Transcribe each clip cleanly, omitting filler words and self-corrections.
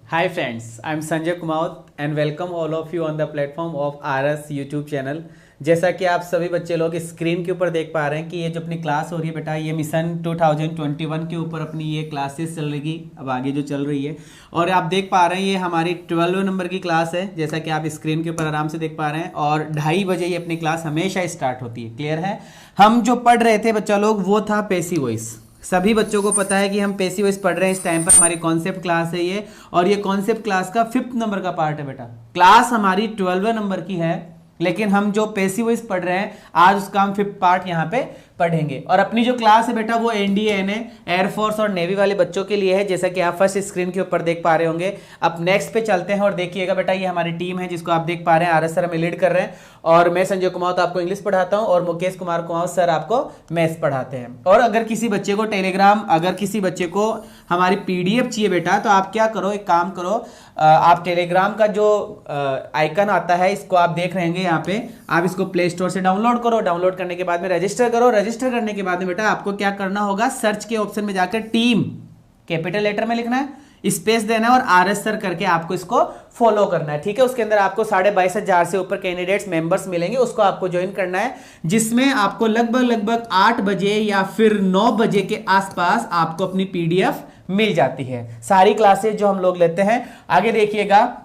Hi friends, I'm Sanjay Kumaut and welcome all of you on the platform of RS YouTube channel। जैसा कि आप सभी बच्चे लोग स्क्रीन के ऊपर देख पा रहे हैं कि ये जो अपनी क्लास हो रही है बेटा, ये मिशन 2021 के ऊपर अपनी ये क्लासेस चल रही, अब आगे जो चल रही है। और आप देख पा रहे हैं ये हमारी 12 नंबर की क्लास है, जैसा कि आप स्क्रीन के ऊपर आराम से देख पा रहे हैं। और 2:30 बजे ये अपनी क्लास हमेशा स्टार्ट होती है। क्लियर है? हम जो पढ़ रहे थे बच्चा लोग वो था पैसिव वॉइस। सभी बच्चों को पता है कि हम पैसिव वॉइस पढ़ रहे हैं इस टाइम पर। हमारी कॉन्सेप्ट क्लास है ये, और ये कॉन्सेप्ट क्लास का 5th नंबर का पार्ट है बेटा। क्लास हमारी 12 नंबर की है, लेकिन हम जो पैसिव वॉइस पढ़ रहे हैं आज उसका हम 5th पार्ट यहाँ पे पढ़ेंगे। और अपनी जो क्लास है बेटा वो एनडीए एयरफोर्स और नेवी वाले बच्चों के लिए है, जैसा कि आप फर्स्ट स्क्रीन के ऊपर देख पा रहे होंगे। अब नेक्स्ट पे चलते हैं और देखिएगा बेटा, ये हमारी टीम है जिसको आप देख पा रहे हैं। आरएस सर हमें लीड कर रहे हैं और मैं संजय कुमार आपको इंग्लिश पढ़ाता हूं और मुकेश कुमार कुमार सर आपको मैथ्स पढ़ाते हैं। और अगर किसी बच्चे को अगर किसी बच्चे को हमारी पीडीएफ चाहिए बेटा, तो आप क्या करो, एक काम करो, आप टेलीग्राम का जो आइकन आता है इसको आप देख रहे हैं यहाँ पे, आप इसको प्ले स्टोर से डाउनलोड करो। डाउनलोड करने के बाद में रजिस्टर करो। रजिस्टर करने के बाद में बेटा आपको क्या करना होगा, सर्च के ऑप्शन में जाकर टीम कैपिटल लेटर में लिखना है, स्पेस देना है और आरएस सर करके आपको इसको फॉलो करना है। ठीक है? उसके अंदर आपको 22,500 से ऊपर कैंडिडेट्स मेंबर्स मिलेंगे, उसको आपको ज्वाइन करना है, जिसमें आपको लगभग 8 बजे या फिर 9 बजे के आसपास आपको अपनी पीडीएफ मिल जाती है। सारी क्लासेस जो हम लोग लेते हैं। आगे देखिएगा,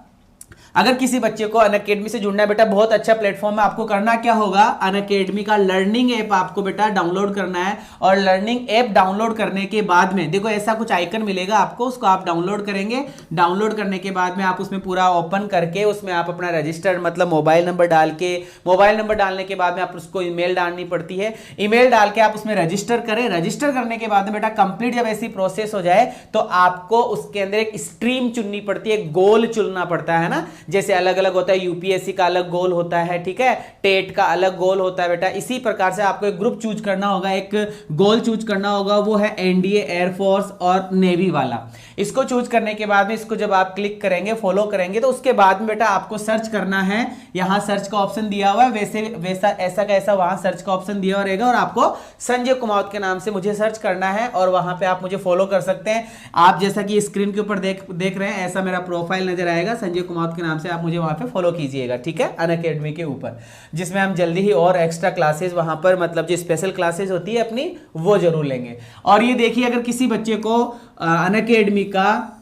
अगर किसी बच्चे को अनअकैडमी से जुड़ना है बेटा, बहुत अच्छा प्लेटफॉर्म है। आपको करना क्या होगा, अनअकैडमी का लर्निंग ऐप आपको बेटा डाउनलोड करना है। और लर्निंग ऐप डाउनलोड करने के बाद में देखो ऐसा कुछ आइकन मिलेगा आपको, उसको आप डाउनलोड करेंगे। डाउनलोड करने के बाद में आप उसमें पूरा ओपन करके उसमें आप अपना रजिस्टर मतलब मोबाइल नंबर डाल के, मोबाइल नंबर डालने के बाद में आप उसको ईमेल डालनी पड़ती है। ईमेल डाल के आप उसमें रजिस्टर करें। रजिस्टर करने के बाद में बेटा कंप्लीट जब ऐसी प्रोसेस हो जाए तो आपको उसके अंदर एक स्ट्रीम चुननी पड़ती है, गोल चुनना पड़ता है ना। जैसे अलग अलग होता है, यूपीएससी का अलग गोल होता है, ठीक है, टेट का अलग गोल होता है बेटा। इसी प्रकार से आपको एक ग्रुप चूज करना होगा, एक गोल चूज करना होगा, वो है एनडीए एयरफोर्स और नेवी वाला। इसको चूज करने के बाद में इसको जब आप क्लिक करेंगे, फॉलो करेंगे, तो उसके बाद में बेटा आपको सर्च करना है। यहां सर्च का ऑप्शन दिया हुआ है, वैसे वैसा ऐसा का ऐसा वहां सर्च का ऑप्शन दिया रहेगा और आपको संजय कुमार के नाम से मुझे सर्च करना है और वहां पे आप मुझे फॉलो कर सकते हैं। आप जैसा कि स्क्रीन के ऊपर देख रहे हैं, ऐसा मेरा प्रोफाइल नजर आएगा संजय कुमार के नाम से, आप मुझे वहां पे फॉलो कीजिएगा। ठीक है? अनअकैडमी के ऊपर, जिसमें हम जल्दी ही और एक्स्ट्रा क्लासेस वहां पर मतलब जो स्पेशल क्लासेस होती है अपनी, वो जरूर लेंगे। और ये देखिए, अगर किसी बच्चे को अनअकैडमी का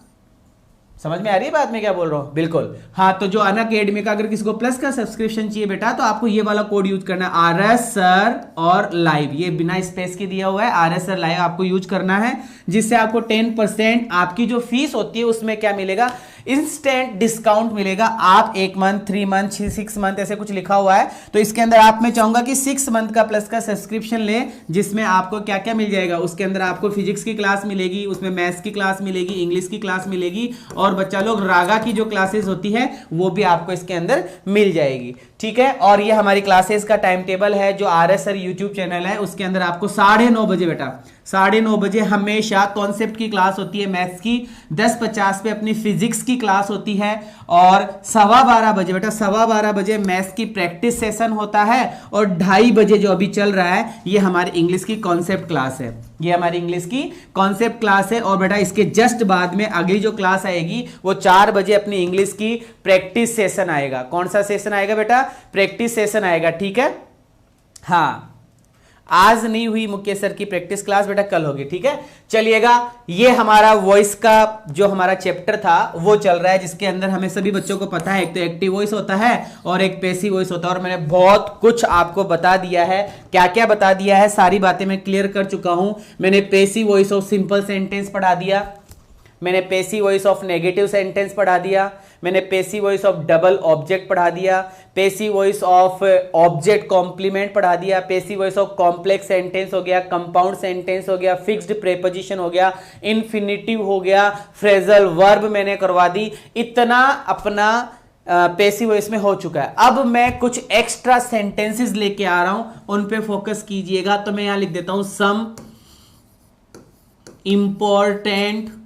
समझ में आ रही है बात, मैं क्या बोल रहा हूं? बिल्कुल हाँ। तो जो अनअकैडमी का अगर किसी को प्लस का सब्सक्रिप्शन चाहिए बेटा, तो आपको ये वाला कोड यूज करना है, आरएस सर और लाइव। ये बिना स्पेस के दिया हुआ है, आरएस सर लाइव आपको यूज करना है, जिससे आपको 10% आपकी जो फीस होती है उसमें क्या मिलेगा, इंस्टेंट डिस्काउंट मिलेगा। आप 1 मंथ, 3 मंथ, 6 मंथ ऐसे कुछ लिखा हुआ है, तो इसके अंदर आप मैं चाहूंगा कि 6 मंथ का प्लस का सब्सक्रिप्शन ले, जिसमें आपको क्या क्या मिल जाएगा। उसके अंदर आपको फिजिक्स की क्लास मिलेगी, उसमें मैथ्स की क्लास मिलेगी, इंग्लिश की क्लास मिलेगी, और बच्चा लोग रागा की जो क्लासेस होती है वो भी आपको इसके अंदर मिल जाएगी। ठीक है? और ये हमारी क्लासेस का टाइम टेबल है, जो आरएस सर यूट्यूब चैनल है उसके अंदर आपको 9:30 बजे बेटा, 9:30 बजे हमेशा कॉन्सेप्ट की क्लास होती है मैथ्स की। 10:50 पे अपनी फिजिक्स की क्लास होती है, और 12:15 बजे बेटा, 12:15 बजे मैथ्स की प्रैक्टिस सेशन होता है, और 2:30 बजे जो अभी चल रहा है ये हमारी इंग्लिश की कॉन्सेप्ट क्लास है। ये हमारी इंग्लिश की कॉन्सेप्ट क्लास है। और बेटा इसके जस्ट बाद में अगली जो क्लास आएगी वो 4 बजे अपनी इंग्लिश की प्रैक्टिस सेशन आएगा। कौन सा सेशन आएगा बेटा? प्रैक्टिस सेशन आएगा। ठीक है? हाँ, आज नहीं हुई मुकेश सर की प्रैक्टिस क्लास बेटा, कल होगी। ठीक है? चलिएगा, ये हमारा वॉइस का जो हमारा चैप्टर था वो चल रहा है, जिसके अंदर हमें सभी बच्चों को पता है एक तो एक्टिव वॉइस होता है और एक पैसिव वॉइस होता है। और मैंने बहुत कुछ आपको बता दिया है, क्या क्या बता दिया है, सारी बातें मैं क्लियर कर चुका हूं। मैंने passive voice of simple sentence पढ़ा दिया, मैंने passive voice of negative sentence पढ़ा दिया, मैंने passive voice of double object पढ़ा दिया, passive voice of object complement पढ़ा दिया, passive voice of complex sentence हो गया, कंपाउंड सेंटेंस हो गया, फिक्स्ड प्रेपोजिशन हो गया, इन्फिनिटिव हो गया, फ्रेजल वर्ब मैंने करवा दी। इतना अपना पैसिव वॉइस में हो चुका है। अब मैं कुछ एक्स्ट्रा सेंटेंसेस लेके आ रहा हूं, उन पे फोकस कीजिएगा। तो मैं यहां लिख देता हूं सम इंपॉर्टेंट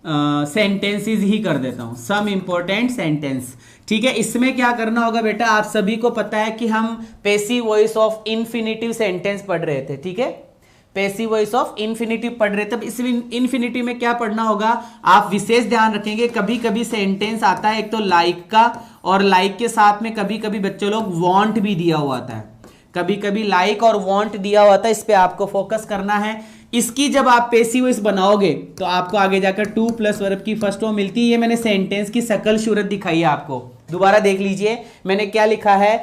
सेंटेंसेस ही कर देता हूं, सम इंपॉर्टेंट सेंटेंस। ठीक है? इसमें क्या करना होगा बेटा, आप सभी को पता है कि हम passive voice of infinitive sentence पढ़ रहे थे। ठीक है? पैसिव वॉइस ऑफ इन्फिनिटिव पढ़ रहे, तब इस इन्फिनिटिव में क्या पढ़ना होगा, आप विशेष ध्यान रखेंगे। कभी कभी सेंटेंस आता है एक तो लाइक का, और लाइक के साथ में कभी कभी बच्चे लोग वांट भी दिया हुआ आता है, कभी कभी लाइक और वांट दिया हुआ था, इस पे आपको फोकस करना है। इसकी जब आप पैसिव वॉइस बनाओगे तो आपको आगे जाकर टू प्लस वर्ब की फर्स्ट फॉर्म मिलती है। ये मैंने सेंटेंस की शकल सूरत दिखाई है आपको, दोबारा देख लीजिए मैंने क्या लिखा है।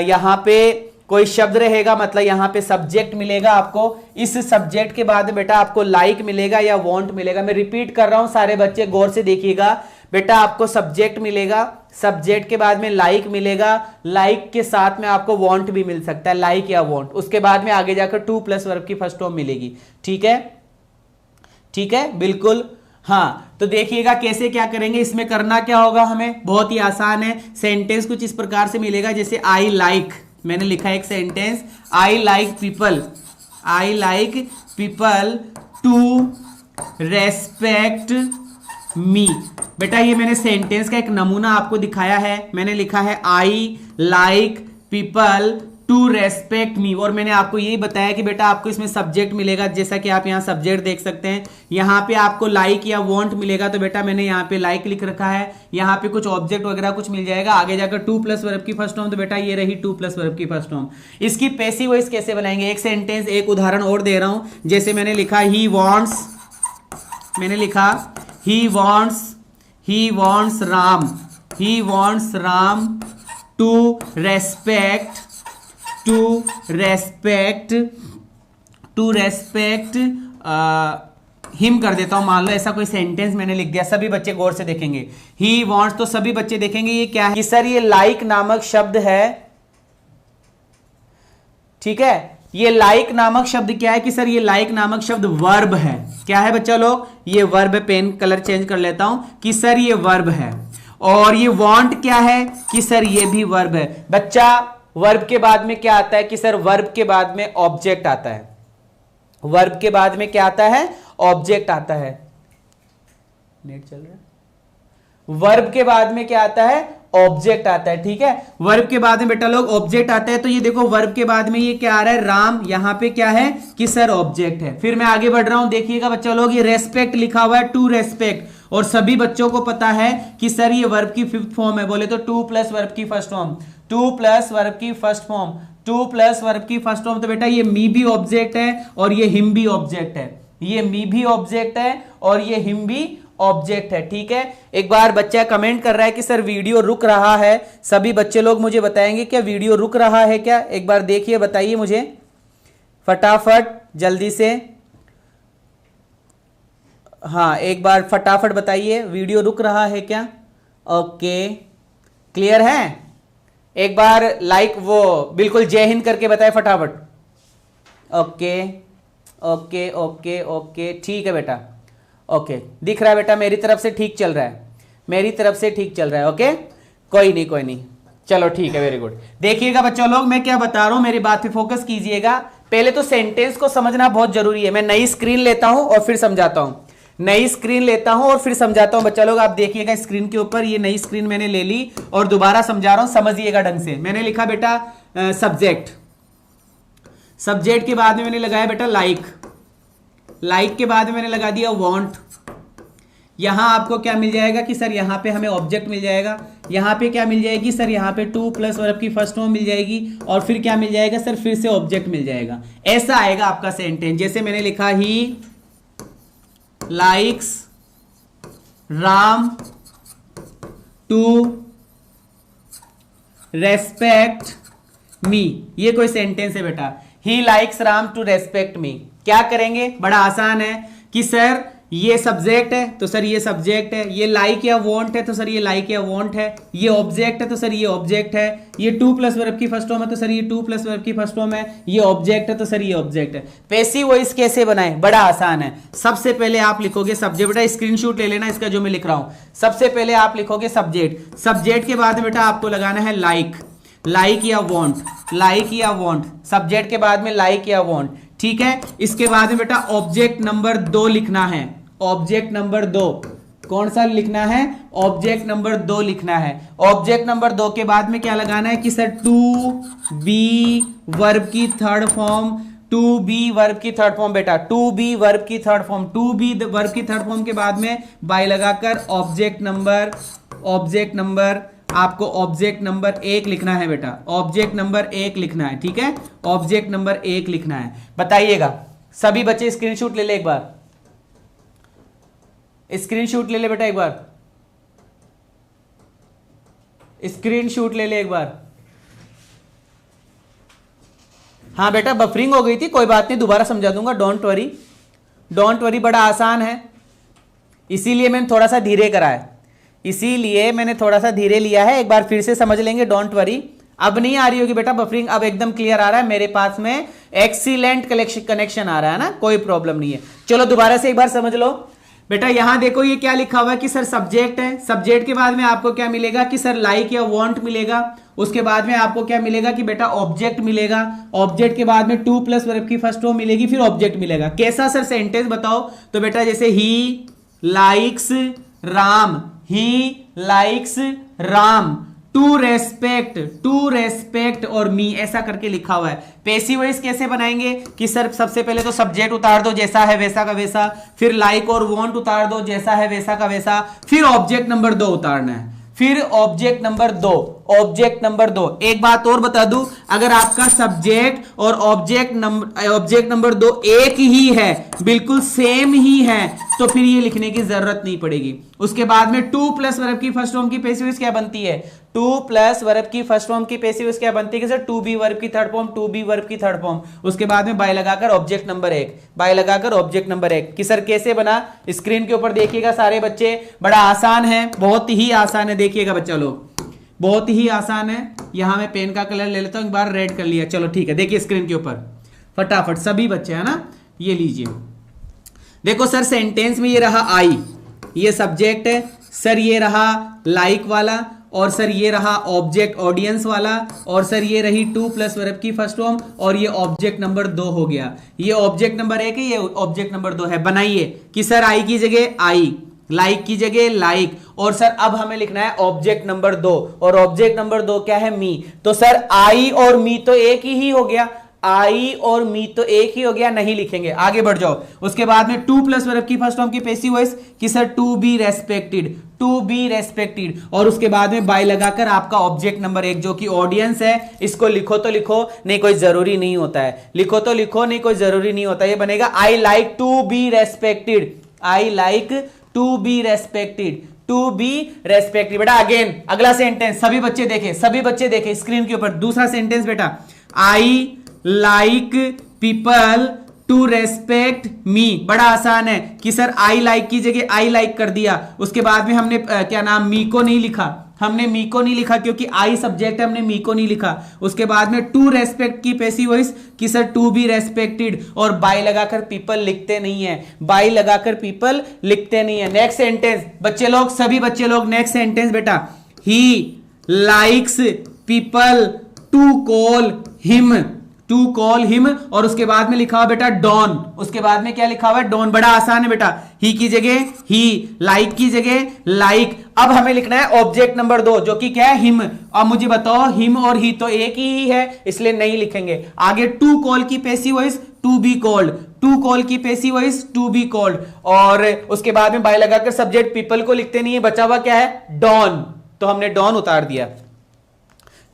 यहाँ पे कोई शब्द रहेगा, मतलब यहाँ पे सब्जेक्ट मिलेगा आपको, इस सब्जेक्ट के बाद बेटा आपको लाइक मिलेगा या वांट मिलेगा। मैं रिपीट कर रहा हूं, सारे बच्चे गौर से देखिएगा। बेटा आपको सब्जेक्ट मिलेगा, सब्जेक्ट के बाद में लाइक मिलेगा, लाइक के साथ में आपको वांट भी मिल सकता है, लाइक या वांट। उसके बाद में आगे जाकर टू प्लस वर्ब की फर्स्ट फॉर्म मिलेगी। ठीक है, ठीक है, बिल्कुल। हाँ, तो देखिएगा कैसे क्या करेंगे। इसमें करना क्या होगा हमें, बहुत ही आसान है। सेंटेंस कुछ इस प्रकार से मिलेगा, जैसे आई लाइक, मैंने लिखा है एक sentence, I like people, I like people to respect me. बेटा ये मैंने सेंटेंस का एक नमूना आपको दिखाया है, मैंने लिखा है I like people to respect me, और मैंने आपको यही बताया कि बेटा आपको इसमें सब्जेक्ट मिलेगा, जैसा कि आप यहाँ सब्जेक्ट देख सकते हैं। यहाँ पे आपको लाइक या वांट मिलेगा, तो बेटा मैंने यहाँ पे लाइक लिख रखा है, यहाँ पे कुछ ऑब्जेक्ट वगैरह कुछ मिल जाएगा। आगे जाकर टू प्लस वर्ब की फर्स्ट फॉर्म, तो बेटा ये रही टू प्लस वर्ब की फर्स्ट फॉर्म। इसकी पैसिव वॉइस कैसे बनाएंगे, एक सेंटेंस एक उदाहरण और दे रहा हूं। जैसे मैंने लिखा ही वॉन्ट्स, मैंने लिखा he wants Ram, he wants Ram to respect him कर देता हूं। मान लो ऐसा कोई सेंटेंस मैंने लिख दिया, सभी बच्चे गौर से देखेंगे। ही वांट्स, तो सभी बच्चे देखेंगे ये क्या है कि सर ये लाइक नामक शब्द है। ठीक है, ये लाइक नामक शब्द क्या है कि सर ये लाइक नामक शब्द वर्ब है। क्या है बच्चा लोग, ये वर्ब है। पेन कलर चेंज कर लेता हूं कि सर ये वर्ब है। और ये वांट क्या है कि सर ये भी वर्ब है। बच्चा वर्ब के बाद में क्या आता है कि सर वर्ब के बाद में ऑब्जेक्ट आता है, वर्ब के बाद में क्या आता है, ऑब्जेक्ट आता है। नेट चल रहा है, वर्ब के बाद में क्या आता है, ऑब्जेक्ट आता है। ठीक है, वर्ब के बाद में बेटा लोग ऑब्जेक्ट आता है। तो ये देखो वर्ब के बाद में ये क्या आ रहा है, राम, यहां पे क्या है कि सर ऑब्जेक्ट है। फिर मैं आगे बढ़ रहा हूं, देखिएगा बच्चा लोग, ये रेस्पेक्ट लिखा हुआ है, टू रेस्पेक्ट, और सभी बच्चों को पता है कि सर ये वर्ब की फिफ्थ फॉर्म है। बोले तो टू प्लस वर्ब की first form, to plus verb की first form, to plus verb की फर्स्ट फॉर्म। तो बेटा ये मी भी ऑब्जेक्ट है और ये हिम भी ऑब्जेक्ट है, ये मी भी ऑब्जेक्ट है और ये हिम भी ऑब्जेक्ट है। ठीक है, एक बार बच्चा कमेंट कर रहा है कि सर वीडियो रुक रहा है, सभी बच्चे लोग मुझे बताएंगे क्या वीडियो रुक रहा है क्या, एक बार देखिए, बताइए मुझे फटाफट जल्दी से। हाँ, एक बार फटाफट बताइए वीडियो रुक रहा है क्या। ओके, क्लियर है, एक बार लाइक वो बिल्कुल जय हिंद करके बताए फटाफट। ओके ओके ओके ओके, ठीक है बेटा, ओके, दिख रहा है बेटा, मेरी तरफ से ठीक चल रहा है, मेरी तरफ से ठीक चल रहा है। ओके, कोई नहीं कोई नहीं, चलो ठीक है, वेरी गुड। देखिएगा बच्चों लोग, मैं क्या बता रहा हूं, मेरी बात पे फोकस कीजिएगा। पहले तो सेंटेंस को समझना बहुत जरूरी है। मैं नई स्क्रीन लेता हूं और फिर समझाता हूं, नई स्क्रीन लेता हूं और फिर समझाता हूं। बच्चा लोग आप देखिएगा स्क्रीन के ऊपर, ये नई स्क्रीन मैंने ले ली और दोबारा समझा रहा हूं, समझिएगा ढंग से। मैंने लिखा बेटा सब्जेक्ट, सब्जेक्ट के बाद में मैंने लगाया बेटा लाइक, लाइक के बाद में मैंने लगा दिया वांट। यहां आपको क्या मिल जाएगा कि सर यहां पे हमें ऑब्जेक्ट मिल जाएगा, यहां पे क्या मिल जाएगी सर, यहां पे टू प्लस वर्ब की फर्स्ट फॉर्म मिल जाएगी, और फिर क्या मिल जाएगा सर, फिर से ऑब्जेक्ट मिल जाएगा। ऐसा आएगा आपका सेंटेंस। जैसे मैंने लिखा he likes Ram to respect me, ये कोई सेंटेंस है बेटा। He likes Ram to respect me. क्या करेंगे, बड़ा आसान है कि सर ये सब्जेक्ट है तो सर ये सब्जेक्ट है, ये लाइक या वांट है तो सर ये लाइक या वांट है, ये ऑब्जेक्ट है तो सर ये ऑब्जेक्ट है, ये टू प्लस वर्ब की फर्स्ट फॉर्म है तो सर ये टू प्लस वर्ब की फर्स्ट फॉर्म है, ये ऑब्जेक्ट है तो सर ये ऑब्जेक्ट है। पैसिव वॉइस कैसे बनाए, बड़ा आसान है। सबसे पहले आप लिखोगे सब्जेक्ट, बेटा स्क्रीनशॉट ले लेना इसका जो मैं लिख रहा हूं। सबसे पहले आप लिखोगे सब्जेक्ट, सब्जेक्ट के बाद बेटा आपको लगाना है लाइक, लाइक या वांट, लाइक या वांट, सब्जेक्ट के बाद में लाइक या वांट। ठीक है, इसके बाद में बेटा ऑब्जेक्ट नंबर 2 लिखना है, ऑब्जेक्ट नंबर 2 कौन सा लिखना है, ऑब्जेक्ट नंबर 2 लिखना है। ऑब्जेक्ट नंबर 2 के बाद में क्या लगाना है कि सर टू बी वर्ब की third form to be verb की थर्ड फॉर्म बेटा, टू बी वर्ब की third form, to be verb की थर्ड फॉर्म के बाद में बाय लगाकर ऑब्जेक्ट नंबर आपको ऑब्जेक्ट नंबर 1 लिखना है बेटा, ऑब्जेक्ट नंबर 1 लिखना है, ठीक है, ऑब्जेक्ट नंबर 1 लिखना है। बताइएगा सभी बच्चे स्क्रीनशॉट ले ले एक बार, स्क्रीनशॉट ले ले बेटा एक बार, स्क्रीनशॉट ले ले एक बार। हाँ बेटा बफरिंग हो गई थी, कोई बात नहीं, दोबारा समझा दूंगा, डोंट वरी, डोंट वरी, बड़ा आसान है, इसीलिए मैंने थोड़ा सा धीरे करा है, इसीलिए मैंने थोड़ा सा धीरे लिया है, एक बार फिर से समझ लेंगे, डोंट वरी। अब नहीं आ रही होगी बेटा बफरिंग, अब एकदम क्लियर आ रहा है मेरे पास में, एक्सीलेंट कनेक्शन आ रहा है ना, कोई प्रॉब्लम नहीं है। चलो दोबारा से एक बार समझ लो बेटा, यहां देखो ये क्या लिखा हुआ है कि सर सब्जेक्ट है, सब्जेक्ट के बाद में आपको क्या मिलेगा कि सर लाइक या वांट मिलेगा, उसके बाद में आपको क्या मिलेगा कि बेटा ऑब्जेक्ट मिलेगा, ऑब्जेक्ट के बाद में टू प्लस वर्ब की फर्स्ट फॉर्म मिलेगी, फिर ऑब्जेक्ट मिलेगा। कैसा सर सेंटेंस बताओ, तो बेटा जैसे he likes Ram, he likes Ram, to respect और मी, ऐसा करके लिखा हुआ है। पैसिव वॉइस कैसे बनाएंगे कि सर सबसे पहले तो सब्जेक्ट उतार दो जैसा है वैसा का वैसा, फिर लाइक और वांट उतार दो जैसा है वैसा का वैसा, फिर ऑब्जेक्ट नंबर 2 उतारना है, फिर ऑब्जेक्ट नंबर 2, ऑब्जेक्ट नंबर 2। एक बात और बता दूं, अगर आपका सब्जेक्ट और ऑब्जेक्ट नंबर 2 एक ही है, बिल्कुल सेम ही है, तो फिर ये लिखने की जरूरत नहीं पड़ेगी। उसके बाद में टू प्लस वर्ब की फर्स्ट फॉर्म की पैसिव वॉइस क्या बनती है, टू प्लस वर्ब की फर्स्ट फॉर्म की पैसिव वॉइस क्या बनती है सर, टू बी वर्ब की third form, to be verb की थर्ड फॉर्म, उसके बाद में बाय लगाकर ऑब्जेक्ट नंबर 1, बाय लगाकर ऑब्जेक्ट नंबर 1 कि सर कैसे बना, स्क्रीन के ऊपर देखिएगा सारे बच्चे, बड़ा आसान है, बहुत ही आसान है, देखिएगा बच्चा लोग, बहुत ही आसान है। यहां मैं पेन का कलर ले लेता हूं, एक बार रेड कर लिया, चलो ठीक है, देखिए स्क्रीन के ऊपर फटाफट सभी बच्चे है ना, ये लीजिए देखो सर, सेंटेंस में ये रहा आई, ये सब्जेक्ट है सर, ये रहा लाइक वाला, और सर ये रहा ऑब्जेक्ट ऑडियंस वाला, और सर ये रही टू प्लस वर्ब की फर्स्ट फॉर्म, और ये ऑब्जेक्ट नंबर 2 हो गया, ये ऑब्जेक्ट नंबर 1 है, ये ऑब्जेक्ट नंबर 2 है। बनाइए कि सर आई की जगह आई, लाइक की जगह लाइक, और सर अब हमें लिखना है ऑब्जेक्ट नंबर 2, और ऑब्जेक्ट नंबर 2 क्या है, मी, तो सर आई और मी तो एक ही हो गया, आई और मी तो एक ही हो गया, नहीं लिखेंगे, आगे बढ़ जाओ। उसके बाद में टू प्लस वर्ब की फर्स्ट फॉर्म की पैसिव वॉइस कि sir to be respected, to be respected, और उसके बाद में बाय लगाकर आपका ऑब्जेक्ट नंबर 1 जो कि ऑडियंस है, इसको लिखो तो लिखो, नहीं कोई जरूरी नहीं होता है, लिखो तो लिखो, नहीं कोई जरूरी नहीं होता, ये बनेगा I like to be respected, I like to be respected, to be respected. बेटा अगेन अगला सेंटेंस सभी बच्चे देखें, सभी बच्चे देखें स्क्रीन के ऊपर, दूसरा सेंटेंस बेटा, I like people to respect me, बड़ा आसान है कि सर आई लाइक की जगह आई लाइक कर दिया, उसके बाद में हमने क्या नाम, मी को नहीं लिखा, हमने मी को नहीं लिखा क्योंकि आई सब्जेक्ट है, हमने मी को नहीं लिखा। उसके बाद में टू रेस्पेक्ट की पैसिव वॉइस कि सर टू बी रेस्पेक्टेड, और बाय लगाकर पीपल लिखते नहीं है, बाय लगाकर पीपल लिखते नहीं है। नेक्स्ट सेंटेंस बच्चे लोग, सभी बच्चे लोग, नेक्स्ट सेंटेंस बेटा, he likes people to call him, to call him, और उसके बाद में लिखा हुआ बेटा डॉन, उसके बाद में क्या लिखा हुआ है, डॉन, बड़ा आसान है बेटा, ही की जगह ही, लाइक की जगह लाइक। अब हमें लिखना है ऑब्जेक्ट नंबर 2 जो कि क्या है, हिम। अब मुझे बताओ हिम और ही तो एक ही है, इसलिए नहीं लिखेंगे। आगे टू कॉल की passive voice to be called, to call की passive voice to be called, और उसके बाद में बाय लगाकर सब्जेक्ट पीपल को लिखते नहीं है, बचा हुआ क्या है, डॉन, तो हमने डॉन उतार दिया।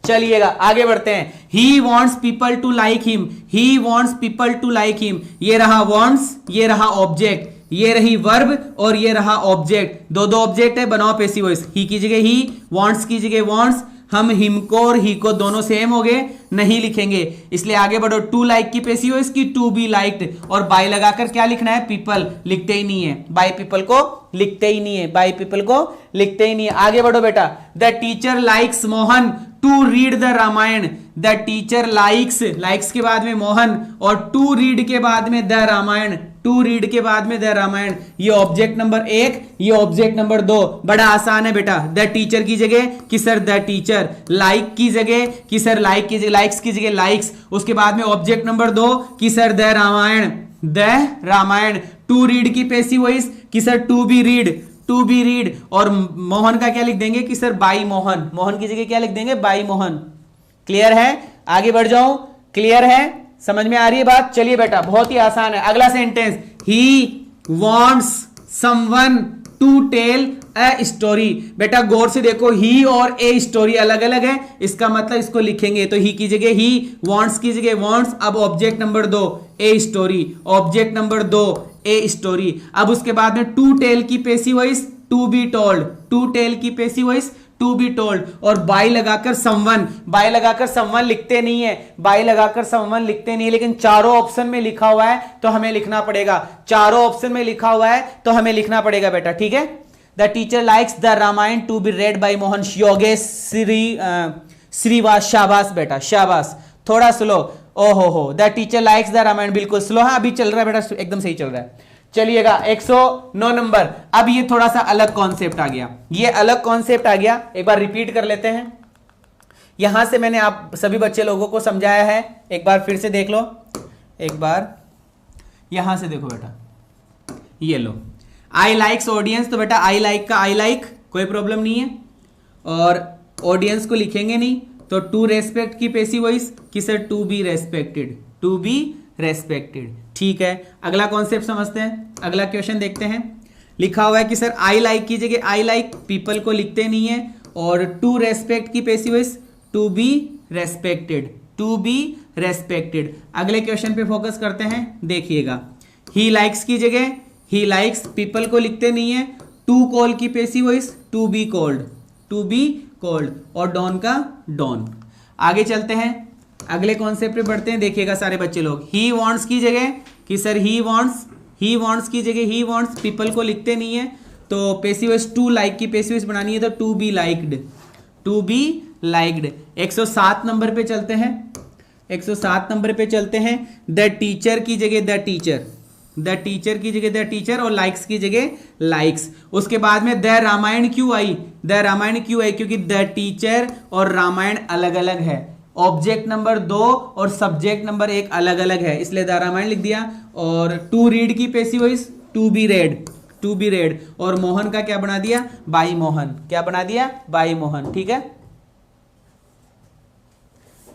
चलिएगा आगे बढ़ते हैं, he wants people to like him, he wants people to like him, ये रहा वॉन्ट्स, ये रहा ऑब्जेक्ट, ये रही वर्ब और ये रहा ऑब्जेक्ट, दो दो ऑब्जेक्ट है, बनाओ पैसिव वॉइस, ही की जगह ही, वॉन्ट्स की जगह वॉन्ट्स, हम हिम को और ही को दोनों सेम हो गए, नहीं लिखेंगे, इसलिए आगे बढ़ो। टू लाइक की पैसिव वॉइस की टू बी लाइक्ड, और बाय लगाकर क्या लिखना है, पीपल, लिखते ही नहीं है, बाय पीपल को लिखते ही नहीं है, बाय पीपल को लिखते ही नहीं है। आगे बढ़ो बेटा, the teacher likes Mohan to read the Ramayana, the teacher likes, likes के बाद में मोहन, और टू रीड के बाद में द रामायण, टू रीड के बाद में द रामायण, ये ऑब्जेक्ट नंबर 1, ये ऑब्जेक्ट नंबर 2, बड़ा आसान है बेटा। द टीचर की जगह कि सर द टीचर, लाइक की जगह कि सर लाइक की जगह, लाइक्स की जगह लाइक्स, उसके बाद में ऑब्जेक्ट नंबर 2 कि sir the Ramayana, the Ramayana. To read की पैसिव वॉइस कि sir to be read, to be read, और मोहन का क्या लिख देंगे कि सर बाई मोहन, मोहन की जगह क्या लिख देंगे, बाई मोहन। क्लियर है, आगे बढ़ जाओ, क्लियर है, समझ में आ रही है बात? चलिए बेटा, बहुत ही आसान है। अगला sentence, he wants someone to tell a story. बेटा गौर से देखो, ही और ए स्टोरी अलग अलग है, इसका मतलब इसको लिखेंगे तो ही की जगह ही, वॉन्ट्स की जगह वॉन्ट्स। अब object number 2 a story, object number 2 a story. अब उसके बाद में टू टेल की passive voice to be told, to tell की passive voice to be told. और बाय लगाकर समवन, बाय लगाकर समवन लिखते नहीं है, बाय लगाकर समवन लिखते नहीं है, लेकिन चारों ऑप्शन में लिखा हुआ है तो हमें लिखना पड़ेगा, चारों ऑप्शन में लिखा हुआ है तो हमें लिखना पड़ेगा बेटा, ठीक है। The teacher likes the Ramayana to be read by Mohan Yogesh Shrivas. शाबाश बेटा, शाबाश। थोड़ा स्लो, ओहो हो। The teacher likes the Ramayana, बिल्कुल स्लो। हाँ अभी चल रहा है बेटा, एकदम सही चल रहा है। चलिएगा 109 नंबर। अब ये थोड़ा सा अलग कॉन्सेप्ट आ गया, ये अलग कॉन्सेप्ट आ गया, एक बार रिपीट कर लेते हैं। यहां से मैंने आप सभी बच्चे लोगों को समझाया है, एक बार फिर से देख लो, एक बार यहां से देखो बेटा, ये लो आई लाइक्स ऑडियंस, तो बेटा आई लाइक का आई लाइक कोई प्रॉब्लम नहीं है, और ऑडियंस को लिखेंगे नहीं तो टू रेस्पेक्ट की पैसिव वॉइस कि sir to be respected, to be respected, ठीक है। अगला कॉन्सेप्ट समझते हैं, अगला क्वेश्चन देखते हैं। लिखा हुआ है कि सर आई लाइक की जगह आई लाइक पीपल को लिखते नहीं है, और टू रेस्पेक्ट की passive voice to be respected, to be respected. अगले क्वेश्चन पे फोकस करते हैं, देखिएगा। ही लाइक्स की जगह ही लाइक्स पीपल को लिखते नहीं है, टू कॉल की passive voice to be called, to be called, और डॉन का डॉन। आगे चलते हैं, अगले कॉन्सेप्ट पे बढ़ते हैं, देखिएगा सारे बच्चे लोग। ही वॉन्ट्स की जगह कि सर ही वॉन्ट्स की जगह ही वॉन्ट्स पीपल को लिखते नहीं है, तो पैसिव वॉइस टू लाइक की पैसिव वॉइस बनानी है तो to be liked, to be liked. 107 number पे चलते हैं, 107 नंबर पे चलते हैं। द टीचर की जगह द टीचर, द टीचर की जगह द टीचर, और लाइक्स की जगह लाइक्स। उसके बाद में द रामायण क्यों आई, द रामायण क्यों आई, क्योंकि द टीचर और रामायण अलग अलग है, ऑब्जेक्ट नंबर 2 और सब्जेक्ट नंबर 1 अलग अलग है, इसलिए द रामायण लिख दिया। और टू रीड की passive voice to be read, to be read, और मोहन का क्या बना दिया, बाई मोहन, क्या बना दिया, बाई मोहन, ठीक है।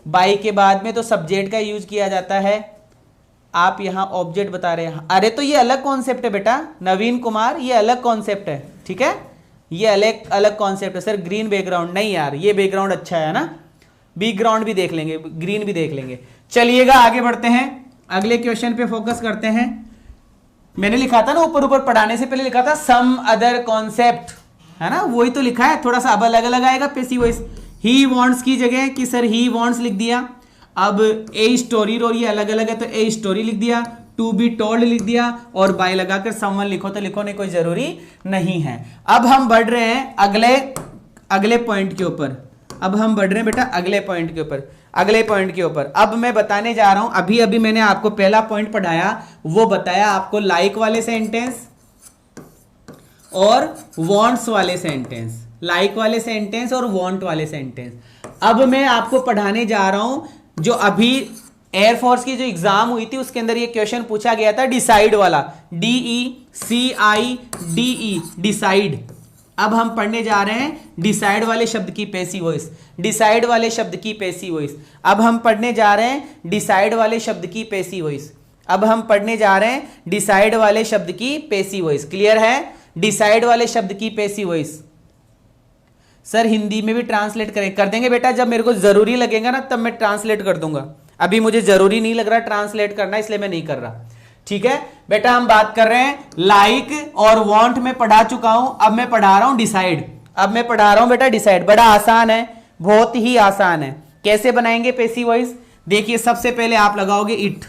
बाई के बाद में तो सब्जेक्ट का यूज किया जाता है, आप यहां ऑब्जेक्ट बता रहे हैं। अरे तो ये अलग कॉन्सेप्ट है बेटा नवीन कुमार, ये अलग कॉन्सेप्ट है, ठीक है, ये अलग अलग कॉन्सेप्ट है। सर ग्रीन बैकग्राउंड नहीं यार, ये बैकग्राउंड अच्छा है ना, बैकग्राउंड भी देख लेंगे, ग्रीन भी देख लेंगे। चलिएगा आगे बढ़ते हैं, अगले क्वेश्चन पे फोकस करते हैं। मैंने लिखा था ना ऊपर ऊपर पढ़ाने से पहले लिखा था सम अदर कॉन्सेप्ट, है ना, वही तो लिखा है, थोड़ा सा अब अलग अलग आएगा पैसिव वॉइस। ही वांट्स की जगह कि सर ही वांट्स लिख दिया। अब ए स्टोरी और ये अलग अलग है तो ए स्टोरी लिख दिया, टू बी टोल्ड लिख दिया, और बाय लगाकर समवन लिखो तो लिखो, नहीं कोई जरूरी नहीं है। अब हम बढ़ रहे हैं अगले पॉइंट के ऊपर, अब हम बढ़ रहे हैं बेटा अगले पॉइंट के ऊपर, अगले पॉइंट के ऊपर। अब मैं बताने जा रहा हूं, अभी अभी मैंने आपको पहला पॉइंट पढ़ाया, वो बताया आपको लाइक वाले सेंटेंस और वांट्स वाले सेंटेंस, लाइक वाले सेंटेंस और वांट वाले सेंटेंस। अब मैं आपको पढ़ाने जा रहा हूं जो अभी एयरफोर्स की जो एग्जाम हुई थी उसके अंदर ये क्वेश्चन पूछा गया था, डिसाइड वाला, DECIDE, डिसाइड। अब हम पढ़ने जा रहे हैं डिसाइड वाले शब्द की पैसिव वॉइस, डिसाइड वाले शब्द की पैसिव वॉइस। अब हम पढ़ने जा रहे हैं डिसाइड वाले शब्द की पैसिव वॉइस, अब हम पढ़ने जा रहे हैं डिसाइड वाले शब्द की पैसिव वॉइस। क्लियर है? डिसाइड वाले शब्द की पैसिव वॉइस सर हिंदी में भी ट्रांसलेट कर देंगे बेटा, जब मेरे को जरूरी लगेगा ना तब मैं ट्रांसलेट कर दूंगा, अभी मुझे जरूरी नहीं लग रहा ट्रांसलेट करना, इसलिए मैं नहीं कर रहा, ठीक है बेटा। हम बात कर रहे हैं लाइक और वांट में पढ़ा चुका हूं, अब मैं पढ़ा रहा हूं डिसाइड, अब मैं पढ़ा रहा हूं बेटा डिसाइड। बड़ा आसान है, बहुत ही आसान है। कैसे बनाएंगे पैसिव वॉइस? देखिए सबसे पहले आप लगाओगे इट,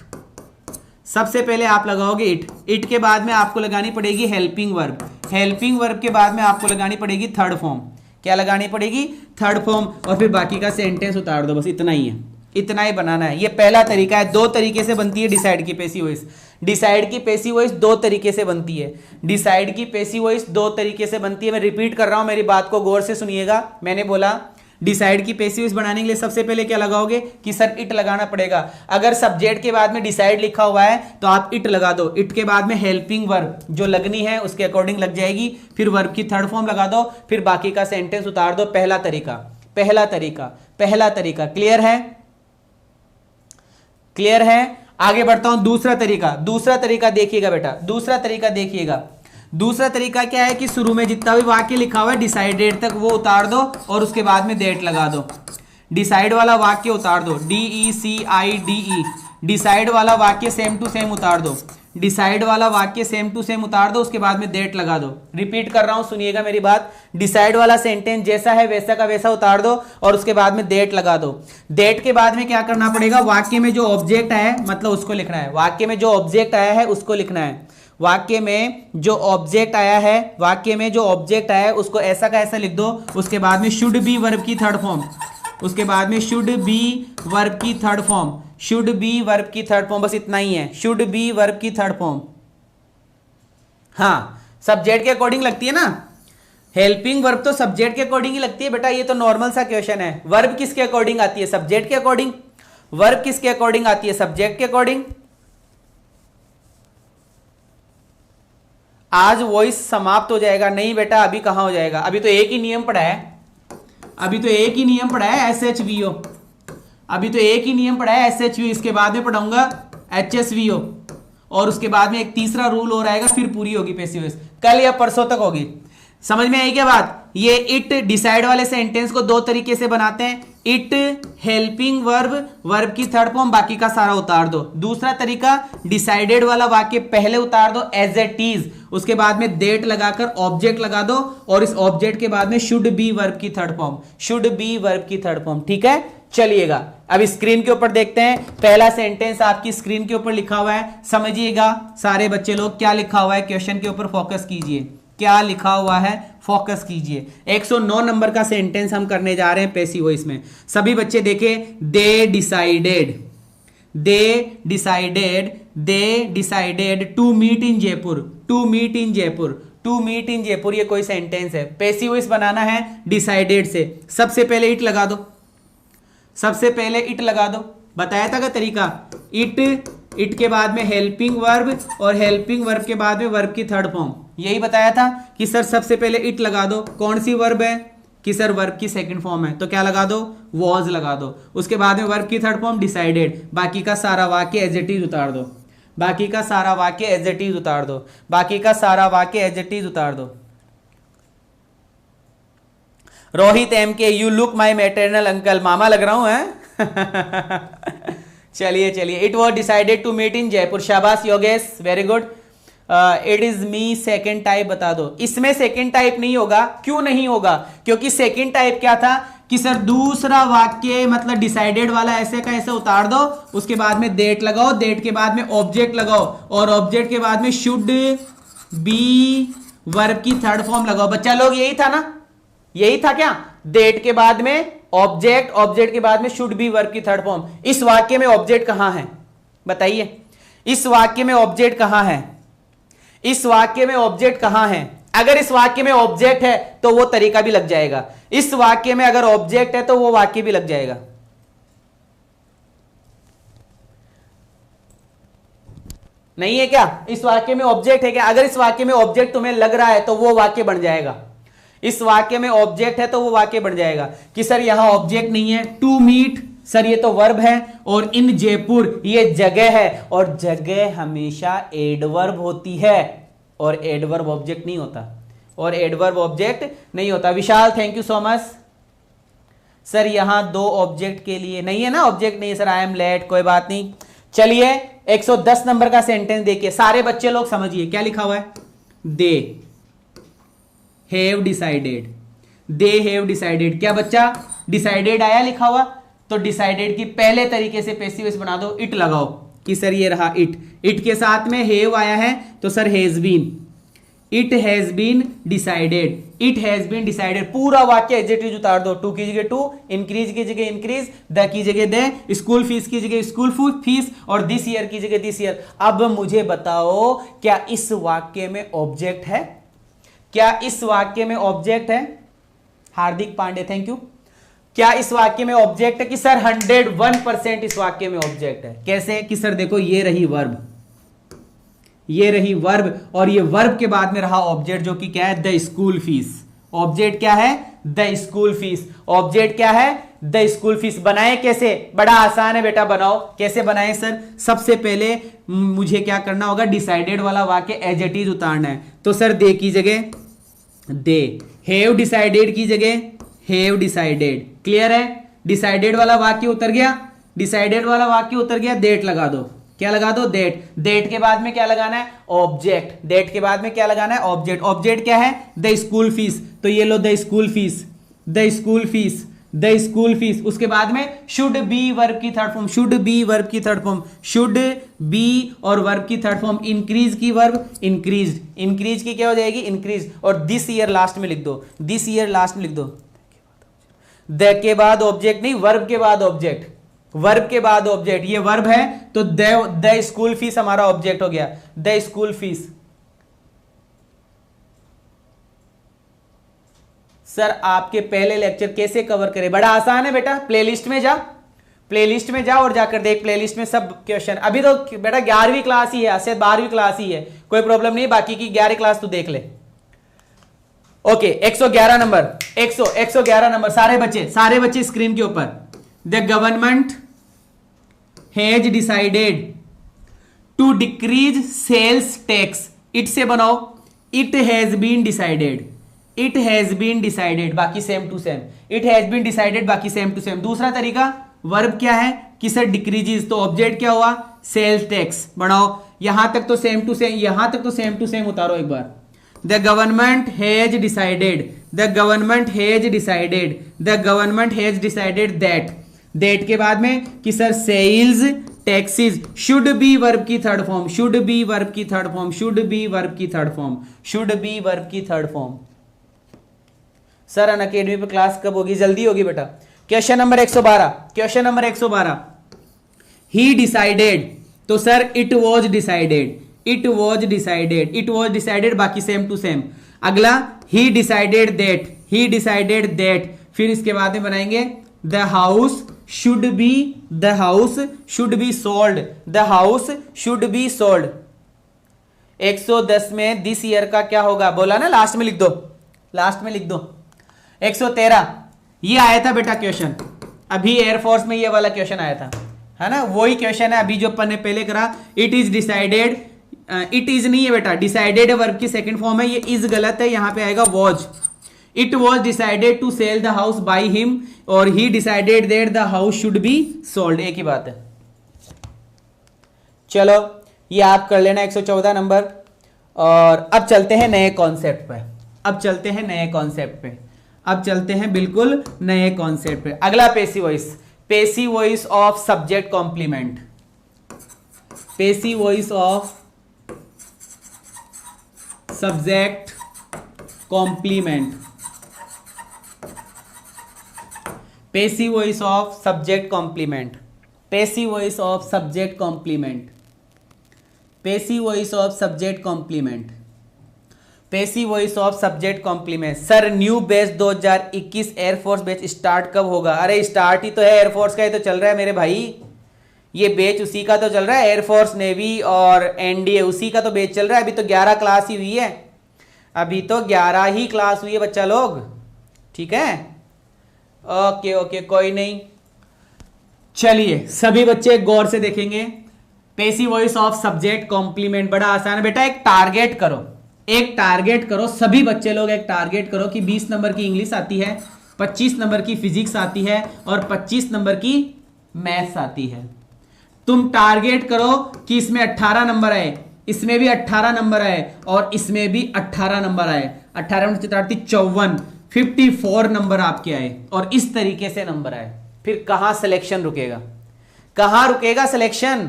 सबसे पहले आप लगाओगे इट के बाद में आपको लगानी पड़ेगी हेल्पिंग वर्ब, हेल्पिंग वर्ब के बाद में आपको लगानी पड़ेगी थर्ड फॉर्म, क्या लगानी पड़ेगी? थर्ड फॉर्म, और फिर बाकी का सेंटेंस उतार दो, बस इतना ही है, इतना ही बनाना है। ये पहला तरीका है, दो तरीके से बनती है डिसाइड की पैसिव वॉइस। डिसाइड की पैसिव वॉइस दो तरीके से बनती है, डिसाइड की पैसिव वॉइस दो तरीके से बनती है। मैं रिपीट कर रहा हूं, मेरी बात को गौर से सुनिएगा। मैंने बोला डिसाइड की पैसिव वॉइस बनाने के लिए सबसे पहले क्या लगाओगे कि सर इट लगाना पड़ेगा। अगर सब्जेक्ट के बाद में डिसाइड लिखा हुआ है तो आप इट लगा दो, इट के बाद में हेल्पिंग वर्ब जो लगनी है उसके अकॉर्डिंग लग जाएगी, फिर वर्ब की थर्ड फॉर्म लगा दो, फिर बाकी का सेंटेंस उतार दो। पहला तरीका, पहला तरीका, पहला तरीका। क्लियर है? क्लियर है? आगे बढ़ता हूं। दूसरा तरीका देखिएगा बेटा, दूसरा तरीका देखिएगा। दूसरा तरीका क्या है कि शुरू में जितना भी वाक्य लिखा हुआ है डिसाइडेड तक वो उतार दो और उसके बाद में डेट लगा दो। डिसाइड वाला वाक्य उतार दो, DECIDE, डिसाइड वाला वाक्य सेम टू सेम उतार दो, डिसाइड वाला वाक्य सेम टू सेम उतार दो, उसके बाद में डेट लगा दो। रिपीट कर रहा हूं, सुनिएगा मेरी बात। डिसाइड वाला सेंटेंस जैसा है वैसा का वैसा उतार दो और उसके बाद में डेट लगा दो। डेट के बाद में क्या करना पड़ेगा, वाक्य में जो ऑब्जेक्ट आया है मतलब उसको लिखना है। वाक्य में जो ऑब्जेक्ट आया है उसको लिखना है। वाक्य में जो ऑब्जेक्ट आया है, वाक्य में जो ऑब्जेक्ट आया है उसको ऐसा का ऐसा लिख दो। उसके बाद में शुड बी वर्ब की थर्ड फॉर्म, उसके बाद में शुड बी वर्ब की third form, should be verb की थर्ड फॉर्म, बस इतना ही है, शुड बी वर्ब की थर्ड फॉर्म। हाँ, सब्जेक्ट के अकॉर्डिंग लगती है ना, हेल्पिंग वर्ब तो सब्जेक्ट के अकॉर्डिंग ही लगती है बेटा, ये तो नॉर्मल सा क्वेश्चन है। वर्ब किसके अकॉर्डिंग आती है, सब्जेक्ट के अकॉर्डिंग। वर्ब किसके अकॉर्डिंग आती है, सब्जेक्ट के अकॉर्डिंग। आज वॉइस समाप्त हो जाएगा? नहीं बेटा, अभी कहां हो जाएगा, अभी तो एक ही नियम पड़ा है, अभी तो एक ही नियम पड़ा है SHVO, अभी तो एक ही नियम पड़ा है SHVO, इसके बाद में पढ़ाऊंगा HSVO और उसके बाद में एक तीसरा रूल और आएगा, फिर पूरी होगी पैसिव वॉइस, कल या परसों तक होगी। समझ में आई क्या बात? ये इट डिसाइड वाले सेंटेंस को दो तरीके से बनाते हैं, इट हेल्पिंग वर्ब, वर्ब की थर्ड फॉर्म, बाकी का सारा उतार दो। दूसरा तरीका, डिसाइडेड वाला वाक्य पहले उतार दो एज इट इज, उसके बाद में डेट लगाकर ऑब्जेक्ट लगा दो और इस ऑब्जेक्ट के बाद में शुड बी वर्ब की third form, should be verb की थर्ड फॉर्म। ठीक है, चलिएगा अब स्क्रीन के ऊपर देखते हैं। पहला सेंटेंस आपकी स्क्रीन के ऊपर लिखा हुआ है, समझिएगा सारे बच्चे लोग क्या लिखा हुआ है, क्वेश्चन के ऊपर फोकस कीजिए, क्या लिखा हुआ है फोकस कीजिए। 109 नंबर का सेंटेंस हम करने जा रहे हैं पैसिव वॉइस में। सभी बच्चे देखें, they decided, they decided, they decided to meet in Jaipur, to meet in Jaipur, to meet in Jaipur, ये कोई सेंटेंस है। पैसिव वॉइस बनाना है डिसाइडेड से, सबसे पहले इट लगा दो, सबसे पहले इट लगा दो, बताया था का तरीका। इट के बाद में हेल्पिंग वर्ब और हेल्पिंग वर्ब के बाद में वर्ब की थर्ड फॉर्म, यही बताया था कि सर सबसे पहले इट लगा दो। कौन सी वर्ब है कि सर वर्ब की सेकंड फॉर्म है, तो क्या लगा दो, वॉज लगा दो। उसके बाद में वर्ब की थर्ड फॉर्म डिसाइडेड, बाकी का सारा वाक्य एज इट इज उतार दो, बाकी का सारा वाक्य एज इट इज उतार दो, बाकी का सारा वाक्य एज इट इज उतार दो। Rohit MK, you look my maternal uncle, मामा लग रहा हूं है। चलिए चलिए, it was decided to meet in Jaipur, शाबाश Yogesh, very good. It is me second type बता दो। इसमें सेकेंड टाइप नहीं होगा, क्यों नहीं होगा, क्योंकि सेकेंड टाइप क्या था कि सर दूसरा वाक्य मतलब डिसाइडेड वाला ऐसे का ऐसे उतार दो, उसके बाद में डेट लगाओ, डेट के बाद में ऑब्जेक्ट लगाओ और ऑब्जेक्ट के बाद में शुड बी वर्ब की थर्ड फॉर्म लगाओ। बच्चा लोग यही था ना, यही था क्या, डेट के बाद में ऑब्जेक्ट, ऑब्जेक्ट के बाद में शुड बी वर्ब की थर्ड फॉर्म। इस वाक्य में ऑब्जेक्ट कहां है बताइए, इस वाक्य में ऑब्जेक्ट कहां है, इस वाक्य में ऑब्जेक्ट कहां है। अगर इस वाक्य में ऑब्जेक्ट है तो वो तरीका भी लग जाएगा, इस वाक्य में अगर ऑब्जेक्ट है तो वो वाक्य भी लग जाएगा। नहीं है क्या, इस वाक्य में ऑब्जेक्ट है क्या, अगर इस वाक्य में ऑब्जेक्ट तुम्हें लग रहा है तो वो वाक्य बन जाएगा। इस वाक्य में ऑब्जेक्ट है तो वो वाक्य बन जाएगा कि सर यहां ऑब्जेक्ट नहीं है, टू मीट सर ये तो वर्ब है और इन जयपुर ये जगह है और जगह हमेशा एडवर्ब होती है और एडवर्ब ऑब्जेक्ट नहीं होता, और एडवर्ब ऑब्जेक्ट नहीं होता। Vishal thank you so much. Sir यहां दो ऑब्जेक्ट के लिए नहीं है ना, ऑब्जेक्ट नहीं है सर, आई एम लेट, कोई बात नहीं। चलिए 110 नंबर का सेंटेंस देखिए, सारे बच्चे लोग समझिए क्या लिखा हुआ है। They have decided, they have decided, क्या बच्चा डिसाइडेड आया लिखा हुआ, तो डिसाइडेड की पहले तरीके से पैसिव वॉइस बना दो, इट लगाओ कि सर ये रहा इट, इट के साथ में हैव आया है तो sir has been, it has been decided, it has been decided, पूरा वाक्य एज इट इज उतार दो। टू की जगह टू, इंक्रीज की जगह इंक्रीज, द की जगह दे, स्कूल फीस की जगह स्कूल फीस और दिस ईयर की जगह दिस ईयर। अब मुझे बताओ क्या इस वाक्य में ऑब्जेक्ट है, क्या इस वाक्य में ऑब्जेक्ट है। हार्दिक पांडे थैंक यू। क्या इस वाक्य में ऑब्जेक्ट है कि सर 101% इस वाक्य में ऑब्जेक्ट है। कैसे कि सर देखो ये रही वर्ब, ये रही वर्ब और ये वर्ब के बाद में रहा ऑब्जेक्ट जो कि क्या है, द स्कूल फीस, ऑब्जेक्ट क्या है? The school fees. ऑब्जेक्ट क्या है? The school fees. बनाए कैसे? बड़ा आसान है बेटा, बनाओ। कैसे बनाए सर? सबसे पहले मुझे क्या करना होगा? डिसाइडेड वाला वाक्य एज इट इज उतारना है। तो सर दे की जगह दे, हैव डिसाइडेड की जगह हैव डिसाइडेड। क्लियर है? डिसाइडेड वाला वाक्य उतर गया, डिसाइडेड वाला वाक्य उतर गया, देट लगा दो। क्या लगा दो? देट। देट के बाद में क्या लगाना है? ऑब्जेक्ट। देट के बाद में क्या लगाना है? ऑब्जेक्ट। ऑब्जेक्ट क्या है? The school fees. तो ये लो the school fees, the school fees, the school fees. उसके बाद में शुड बी वर्ब की third form, should be verb की थर्ड फॉर्म, शुड बी और वर्ब की थर्ड फॉर्म। इंक्रीज की वर्ब इंक्रीज, इंक्रीज की क्या हो जाएगी? इंक्रीज। और दिस ईयर लास्ट में लिख दो, दिस ईयर लास्ट में लिख दो। द के बाद ऑब्जेक्ट नहीं, वर्ब के बाद ऑब्जेक्ट, वर्ब के बाद ऑब्जेक्ट। ये वर्ब है तो द स्कूल फीस हमारा ऑब्जेक्ट हो गया, द स्कूल फीस। सर आपके पहले लेक्चर कैसे कवर करें? बड़ा आसान है बेटा, प्लेलिस्ट में जा, प्लेलिस्ट में जा और जाकर देख, प्लेलिस्ट में सब क्वेश्चन। अभी तो बेटा 11वीं क्लास ही है, शायद 12वीं क्लास ही है, कोई प्रॉब्लम नहीं, बाकी की 11 क्लास तू देख ले। Okay 111 number, 111 number. सारे बच्चे स्क्रीन के ऊपर। The government has decided to decrease sales tax. It से बनाओ, it has been decided, it has been decided, बाकी same to same. It has been decided, बाकी सेम टू सेम। दूसरा तरीका, वर्ब क्या है कि सर डिक्रीजेस, तो ऑब्जेक्ट क्या हुआ? Sales tax. बनाओ, यहां तक तो सेम टू सेम, यहां तक तो सेम टू सेम उतारो एक बार। The government has decided, the government has decided, the government has decided that. That के बाद में कि sir sales taxes, should be verb की third form, should be verb की third form, should be verb की third form, should be verb की third form. Sir Unacademy पे class कब होगी? जल्दी होगी बेटा। Question number 112, question number 112। ही डिसाइडेड, तो sir it was decided, it was decided, it was decided, बाकी सेम टू सेम। अगला ही decided that, he decided that. फिर इसके बाद में बनाएंगे the house should B, the house should be sold, the house should be sold. 110 में this year का क्या होगा? बोला ना, लास्ट में लिख दो, लास्ट में लिख दो। 113 ये आया था बेटा क्वेश्चन, अभी एयरफोर्स में ये वाला क्वेश्चन आया था, है ना? वही क्वेश्चन है अभी जो अपन ने पहले करा। It is decided, it is नहीं है बेटा, डिसाइडेड वर्ब की सेकंड फॉर्म है, ये इज गलत है, यहां पे आएगा was. It was decided to sell the house by him, और he decided that the house should be sold, एक ही बात है। चलो ये आप कर लेना 114 नंबर। और अब चलते हैं नए कॉन्सेप्ट पे, अब चलते हैं नए कॉन्सेप्ट पे, अब चलते हैं बिल्कुल नए कॉन्सेप्ट पे। अगला passive voice, passive voice of subject complement, passive voice of subject complement, passive voice of subject complement, passive voice of subject complement, passive voice of subject complement, passive voice of subject complement. Sir new batch 2021 air force batch start कब होगा? अरे start ही तो है, air force का ही तो चल रहा है मेरे भाई, ये बैच उसी का तो चल रहा है, एयरफोर्स नेवी और एनडीए उसी का तो बैच चल रहा है। अभी तो 11 क्लास ही हुई है, अभी तो 11 ही क्लास हुई है बच्चा लोग, ठीक है? ओके ओके कोई नहीं। चलिए सभी बच्चे गौर से देखेंगे, passive voice of subject complement बड़ा आसान है बेटा। एक टारगेट करो, एक टारगेट करो, सभी बच्चे लोग एक टारगेट करो कि 20 नंबर की इंग्लिश आती है, 25 नंबर की फिजिक्स आती है और 25 नंबर की मैथ्स आती है। तुम टारगेट करो कि इसमें 18 नंबर आए, इसमें भी 18 नंबर आए और इसमें भी 18 नंबर आए। 18 54, 54 नंबर आपके आए और इस तरीके से नंबर आए। फिर कहां सिलेक्शन रुकेगा? कहां रुकेगा सिलेक्शन?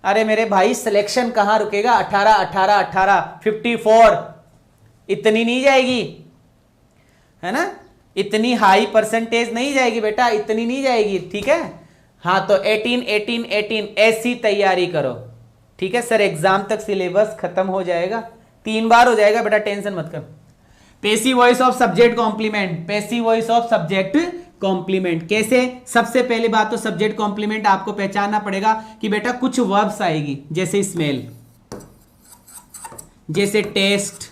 अरे मेरे भाई सिलेक्शन कहां रुकेगा? 18 18 18 54 इतनी नहीं जाएगी, है ना? इतनी हाई परसेंटेज नहीं जाएगी बेटा, इतनी नहीं जाएगी, ठीक है? हाँ तो 18 18 18 ऐसी तैयारी करो, ठीक है? सर एग्जाम तक सिलेबस खत्म हो जाएगा, 3 बार हो जाएगा बेटा, टेंशन मत कर। Passive voice of subject complement, passive voice of subject complement कैसे? सबसे पहली बात तो सब्जेक्ट कॉम्प्लीमेंट आपको पहचानना पड़ेगा कि बेटा कुछ वर्ब्स आएगी, जैसे स्मेल, जैसे टेस्ट,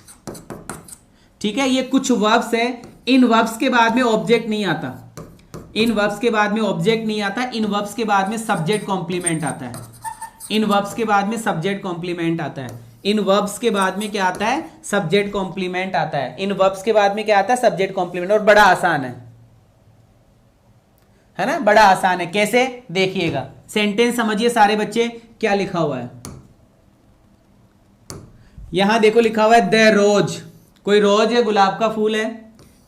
ठीक है, ये कुछ वर्ब्स है, इन वर्ब्स के बाद में ऑब्जेक्ट नहीं आता, इन वर्ब्स के बाद में ऑब्जेक्ट नहीं आता, इन वर्ब्स के बाद में सब्जेक्ट कॉम्प्लीमेंट आता है, इन वर्ब्स के बाद में सब्जेक्ट कॉम्प्लीमेंट आता है, इन वर्ब्स के बाद में क्या आता है, सब्जेक्ट कॉम्प्लीमेंट आता है, इन वर्ब्स के बाद में क्या आता है, सब्जेक्ट कॉम्प्लीमेंट। और बड़ा आसान है ना, बड़ा आसान है। कैसे, देखिएगा, सेंटेंस समझिए सारे बच्चे, क्या लिखा हुआ है यहां, देखो लिखा हुआ है द रोज, कोई रोज है, गुलाब का फूल है,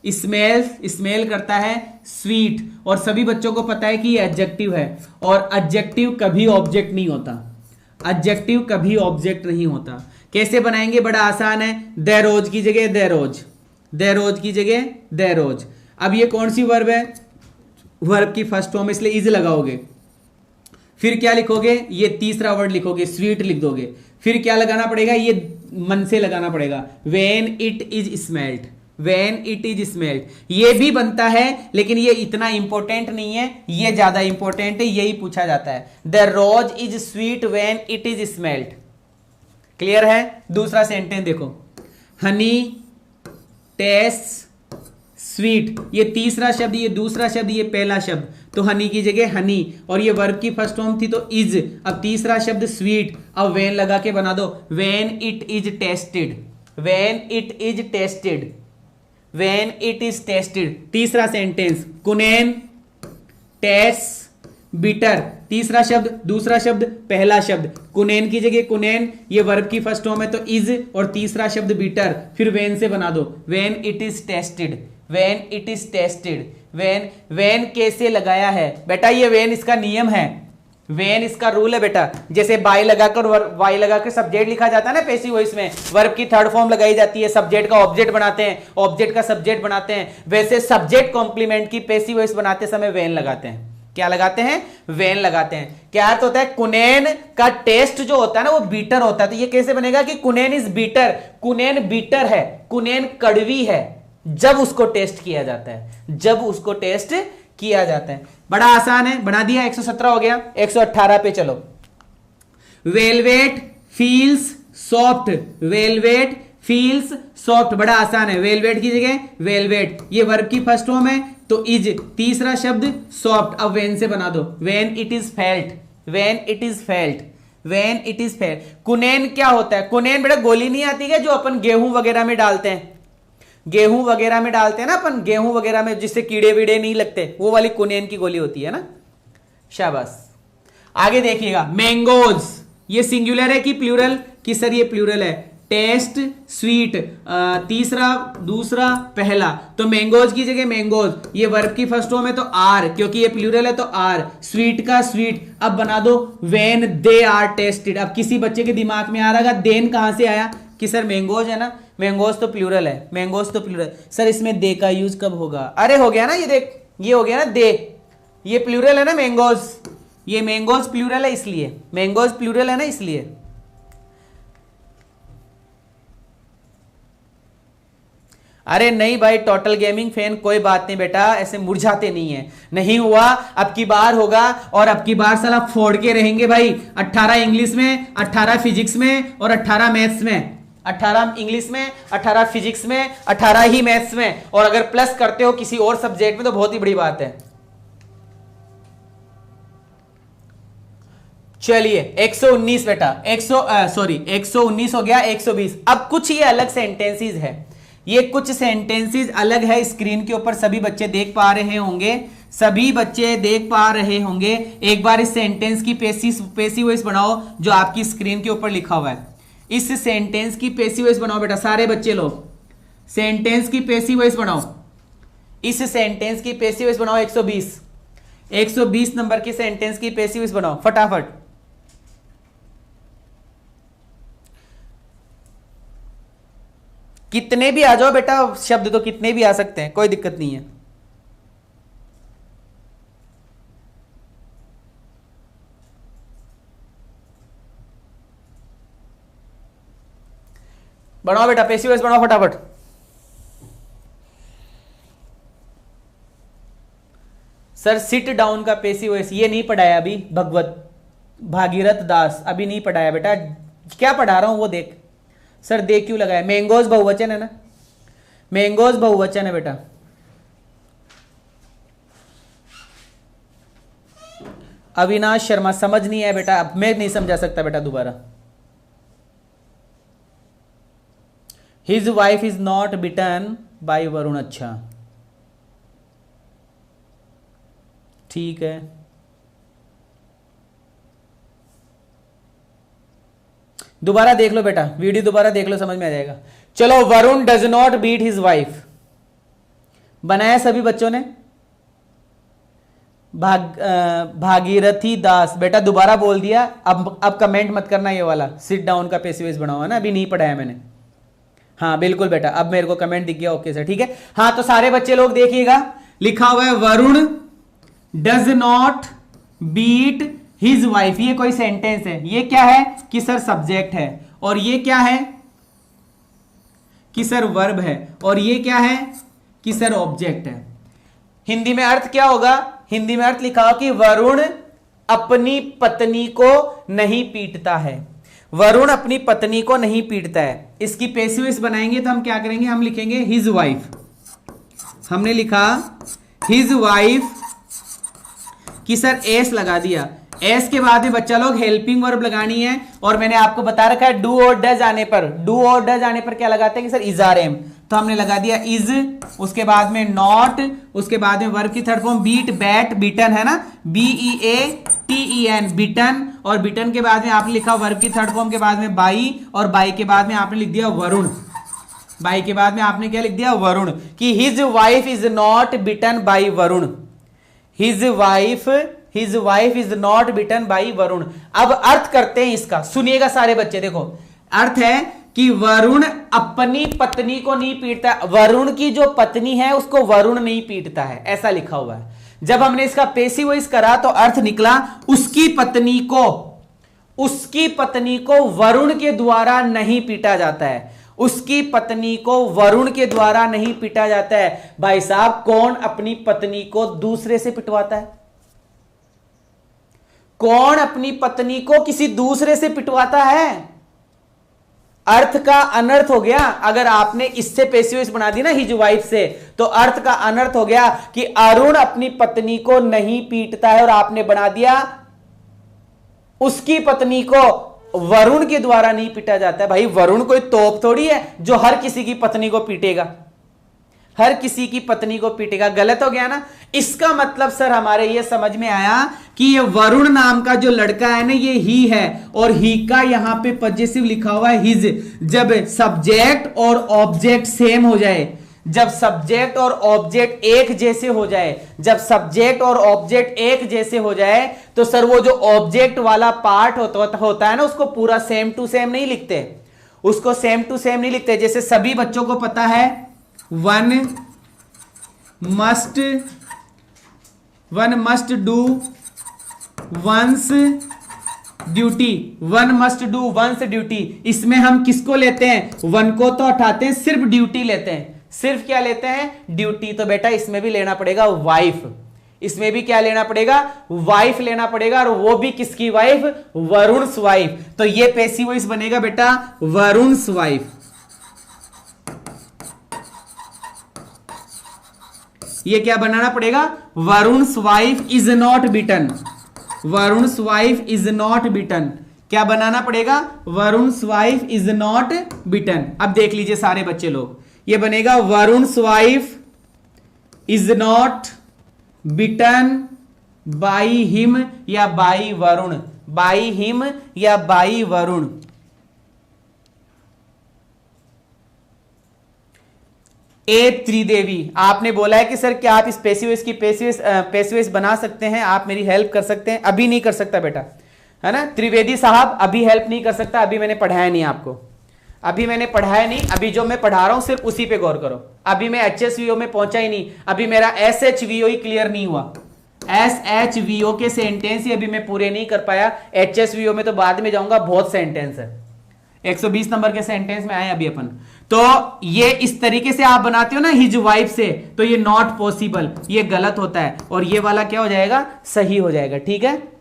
स्मेल, स्मेल करता है स्वीट, और सभी बच्चों को पता है कि ये एडजेक्टिव है, और एडजेक्टिव कभी ऑब्जेक्ट नहीं होता, एडजेक्टिव कभी ऑब्जेक्ट नहीं होता। कैसे बनाएंगे, बड़ा आसान है, द रोज की जगह द रोज, द रोज की जगह द रोज। अब ये कौन सी वर्ब है, वर्ब की फर्स्ट फॉर्म, इसलिए इज लगाओगे, फिर क्या लिखोगे, ये तीसरा वर्ड लिखोगे, स्वीट लिख दोगे, फिर क्या लगाना पड़ेगा, ये मन से लगाना पड़ेगा, when it is smelled, when it is smelled. ये भी बनता है, लेकिन ये इतना इंपॉर्टेंट नहीं है, ये ज्यादा इंपॉर्टेंट है, यही पूछा जाता है, the rose is sweet when it is smelled. Clear है। दूसरा सेंटेंस देखो, हनी टेस्ट स्वीट, ये तीसरा शब्द, ये दूसरा शब्द, ये पहला शब्द, तो हनी की जगह हनी, और ये वर्ब की फर्स्ट फॉर्म थी तो इज, अब तीसरा शब्द स्वीट, अब वेन लगा के बना दो, when it is tested, when it is tested, when it is tested. तीसरा सेंटेंस, कुनेन टेस्ट बिटर, तीसरा शब्द, दूसरा शब्द, पहला शब्द, कुनेन की जगह कुनेन, ये वर्ब की फर्स्ट फॉर्म है तो इज, और तीसरा शब्द बिटर, फिर वेन से बना दो, when it is tested, when it is tested. When, when कैसे लगाया है बेटा, ये वेन इसका नियम है, वेन इसका रूल है बेटा। जैसे बाय लगाकर, वाई लगाकर सब्जेक्ट लिखा जाता है ना पैसिव वॉइस में, वर्ब की थर्ड फॉर्म लगाई जाती है, सब्जेक्ट का ऑब्जेक्ट बनाते हैं, ऑब्जेक्ट का सब्जेक्ट बनाते हैं, वैसे सब्जेक्ट कॉम्प्लीमेंट की पैसिव वॉइस बनाते समय वेन लगाते हैं। क्या लगाते हैं, वेन लगाते हैं। क्या अर्थ होता है, कुनेन का टेस्ट जो होता है ना वो बीटर होता है, तो ये कैसे बनेगा कि कुनेन इज बीटर, कुनेन बीटर है, कुनेन कड़वी है जब उसको टेस्ट किया जाता है, जब उसको टेस्ट किया जाता है। बड़ा आसान है, बना दिया। 117 हो गया, 118 पे चलो। Velvet feels soft, velvet feels soft, बड़ा आसान है, वेलवेट की जगह वेलवेट, ये वर्ब की फर्स्ट फॉर्म है तो इज, तीसरा शब्द सॉफ्ट, अब वेन से बना दो, when it is felt, when it is felt, when it is felt. कुनेन क्या होता है, कुनेन बेटा गोली नहीं आती है जो अपन गेहूं वगैरह में डालते हैं, गेहूं वगैरह में डालते हैं ना अपन, गेहूं वगैरह में जिससे कीड़े वीड़े नहीं लगते, वो वाली कुनेन की गोली होती है ना। शाबाश। आगे देखिएगा, मैंगोज, ये सिंगुलर है कि प्लूरल, कि सर ये प्लूरल है, टेस्ट स्वीट, तीसरा दूसरा पहला, तो मैंगोज की जगह मैंगोज, ये वर्ब की फर्स्ट फॉर्म है तो आर, क्योंकि ये प्लूरल है तो आर, स्वीट का स्वीट। अब बना दो वेन दे आर टेस्टेड। अब किसी बच्चे के दिमाग में आ रहा देन कहां से आया कि सर मैंगोज है ना, मैंगोज तो प्लूरल है, मैंगोज तो प्लूरल, सर इसमें दे का यूज कब होगा, अरे हो गया ना, ये देख, ये हो गया ना दे, ये प्लूरल है ना मैंगोज, ये मैंगोज प्लूरल है इसलिए, मैंगोज प्लूरल है ना इसलिए। अरे नहीं भाई, टोटल गेमिंग फैन, कोई बात नहीं बेटा, ऐसे मुरझाते नहीं है, नहीं हुआ अब की बार होगा, और अब की बार साला फोड़ के रहेंगे भाई। 18 इंग्लिश में, 18 फिजिक्स में, और 18 मैथ्स में, 18 इंग्लिश में, 18 फिजिक्स में, 18 ही मैथ्स में, और अगर प्लस करते हो किसी और सब्जेक्ट में तो बहुत ही बड़ी बात है। चलिए 119 बेटा, 119 हो गया, 120। अब कुछ ये अलग सेंटेंसेस है, ये कुछ सेंटेंसेस अलग है, स्क्रीन के ऊपर सभी बच्चे देख पा रहे होंगे, सभी बच्चे देख पा रहे होंगे। एक बार इस सेंटेंस की पैसिव वॉइस बनाओ जो आपकी स्क्रीन के ऊपर लिखा हुआ है, इस सेंटेंस की पैसिव वॉइस बनाओ बेटा, सारे बच्चे लोग सेंटेंस की पैसिव वॉइस बनाओ, इस सेंटेंस की पैसिव वॉइस बनाओ। 120 नंबर की सेंटेंस की पैसिव वॉइस बनाओ फटाफट। कितने भी आ जाओ बेटा, शब्द तो कितने भी आ सकते हैं, कोई दिक्कत नहीं है। बनाओ बेटा, पैसिव वॉइस बनाओ फटाफट। सर सिट डाउन का पैसिव वॉइस ये नहीं पढ़ाया अभी, भगवत भागीरथ दास अभी नहीं पढ़ाया बेटा, क्या पढ़ा रहा हूं वो देख। सर दे क्यों लगाया, मैंगोज बहुवचन है ना, मैंगोज बहुवचन है बेटा। अविनाश शर्मा समझ नहीं है बेटा, अब मैं नहीं समझा सकता बेटा दोबारा। His wife is not beaten by Varun. अच्छा ठीक है, दोबारा देख लो बेटा, वीडियो दोबारा देख लो, समझ में आ जाएगा। चलो, Varun does not beat his wife बनाया सभी बच्चों ने। भागीरथी दास बेटा दोबारा बोल दिया। अब कमेंट मत करना ये वाला, सिट डाउन का पैसिव वॉइस बनाओ, है ना, अभी नहीं पढ़ाया मैंने। हाँ बिल्कुल बेटा, अब मेरे को कमेंट दिख गया, ओके सर, ठीक है। हाँ तो सारे बच्चे लोग देखिएगा, लिखा हुआ है Varun does not beat his wife. ये कोई सेंटेंस है, ये क्या है कि सर सब्जेक्ट है, और ये क्या है कि सर वर्ब है, और ये क्या है कि सर ऑब्जेक्ट है। हिंदी में अर्थ क्या होगा? हिंदी में अर्थ लिखा हो कि वरुण अपनी पत्नी को नहीं पीटता है। वरुण अपनी पत्नी को नहीं पीटता है। इसकी पैसिव वॉइस बनाएंगे तो हम क्या करेंगे, हम लिखेंगे हिज वाइफ। हमने लिखा हिज वाइफ कि सर एस लगा दिया। एस के बाद में बच्चा लोग हेल्पिंग वर्ब लगानी है, और मैंने आपको बता रखा है डू और डज आने पर, डू और डज आने पर क्या लगाते हैं कि सर इज आर एम, तो हमने लगा दिया इज, उसके बाद में नॉट, उसके बाद में वर्ब की third form beat, beat, beaten, है ना, BEATEN बीटन, और बीटन के बाद में आपने लिखा वर्ब की थर्ड फॉर्म के बाद में बाई, और बाई के बाद में आपने लिख दिया वरुण। बाई के बाद में आपने क्या लिख दिया, वरुण, कि his wife is not bitten by Varun. His wife is not bitten by Varun. अब अर्थ करते हैं इसका, सुनिएगा सारे बच्चे, देखो अर्थ है कि वरुण अपनी पत्नी को नहीं पीटता। वरुण की जो पत्नी है उसको वरुण नहीं पीटता है, ऐसा लिखा हुआ है। जब हमने इसका पैसिव वॉइस करा तो अर्थ निकला उसकी पत्नी को वरुण के द्वारा नहीं पीटा जाता है। उसकी पत्नी को वरुण के द्वारा नहीं पीटा जाता है। भाई साहब, कौन अपनी पत्नी को दूसरे से पिटवाता है? कौन अपनी पत्नी को किसी दूसरे से पिटवाता है? अर्थ का अनर्थ हो गया। अगर आपने इससे पैसिव वॉइस बना दी ना हिज वाइफ से, तो अर्थ का अनर्थ हो गया कि अरुण अपनी पत्नी को नहीं पीटता है, और आपने बना दिया उसकी पत्नी को वरुण के द्वारा नहीं पीटा जाता है। भाई वरुण कोई तोप थोड़ी है जो हर किसी की पत्नी को पीटेगा, हर किसी की पत्नी को पीटेगा। गलत हो गया ना। इसका मतलब सर हमारे ये समझ में आया कि ये वरुण नाम का जो लड़का है ना, ये ही है, और ही का यहां पे पजेसिव लिखा हुआ है हिज। जब सब्जेक्ट और ऑब्जेक्ट सेम हो जाए, जब सब्जेक्ट और ऑब्जेक्ट एक जैसे हो जाए, जब सब्जेक्ट और ऑब्जेक्ट एक जैसे हो जाए, तो सर वो जो ऑब्जेक्ट वाला पार्ट होता है ना, उसको पूरा सेम टू सेम नहीं लिखते, उसको सेम टू सेम नहीं लिखते। जैसे सभी बच्चों को पता है one must do once duty, one must do once duty. इसमें हम किसको लेते हैं? वन को तो हटाते हैं, सिर्फ ड्यूटी लेते हैं। सिर्फ क्या लेते हैं? ड्यूटी। तो बेटा इसमें भी लेना पड़ेगा वाइफ, इसमें भी क्या लेना पड़ेगा? वाइफ लेना पड़ेगा, और वो भी किसकी वाइफ? वरुण's वाइफ। तो ये पैसिव वॉइस बनेगा बेटा वरुण's वाइफ। ये क्या बनाना पड़ेगा? Varun's wife is not bitten. Varun's wife is not bitten. क्या बनाना पड़ेगा? Varun's wife is not bitten. अब देख लीजिए सारे बच्चे लोग, ये बनेगा Varun's wife is not bitten by him या बाई वरुण, बाई हिम या बाई वरुण। ए त्रिदेवी, आपने बोला है कि सर क्या आप इस पैसिव वॉइस की पैसिव वॉइस बना सकते हैं, आप मेरी हेल्प कर सकते हैं? अभी नहीं कर सकता बेटा, है ना। त्रिवेदी साहब अभी हेल्प नहीं कर सकता, अभी मैंने पढ़ाया नहीं आपको, अभी मैंने पढ़ाया नहीं। अभी जो मैं पढ़ा रहा हूं सिर्फ उसी पे गौर करो। अभी मैं HSVO में पहुंचा ही नहीं, अभी मेरा SHVO ही क्लियर नहीं हुआ। SHVO के सेंटेंस ही अभी मैं पूरे नहीं कर पाया। HSVO में तो बाद में जाऊंगा, बहुत सेंटेंस है, 120 नंबर के सेंटेंस में आए अभी अपन। तो ये इस तरीके से आप बनाते हो ना हिज वाइफ से, तो ये नॉट पॉसिबल, ये गलत होता है, और ये वाला क्या हो जाएगा? सही हो जाएगा। ठीक है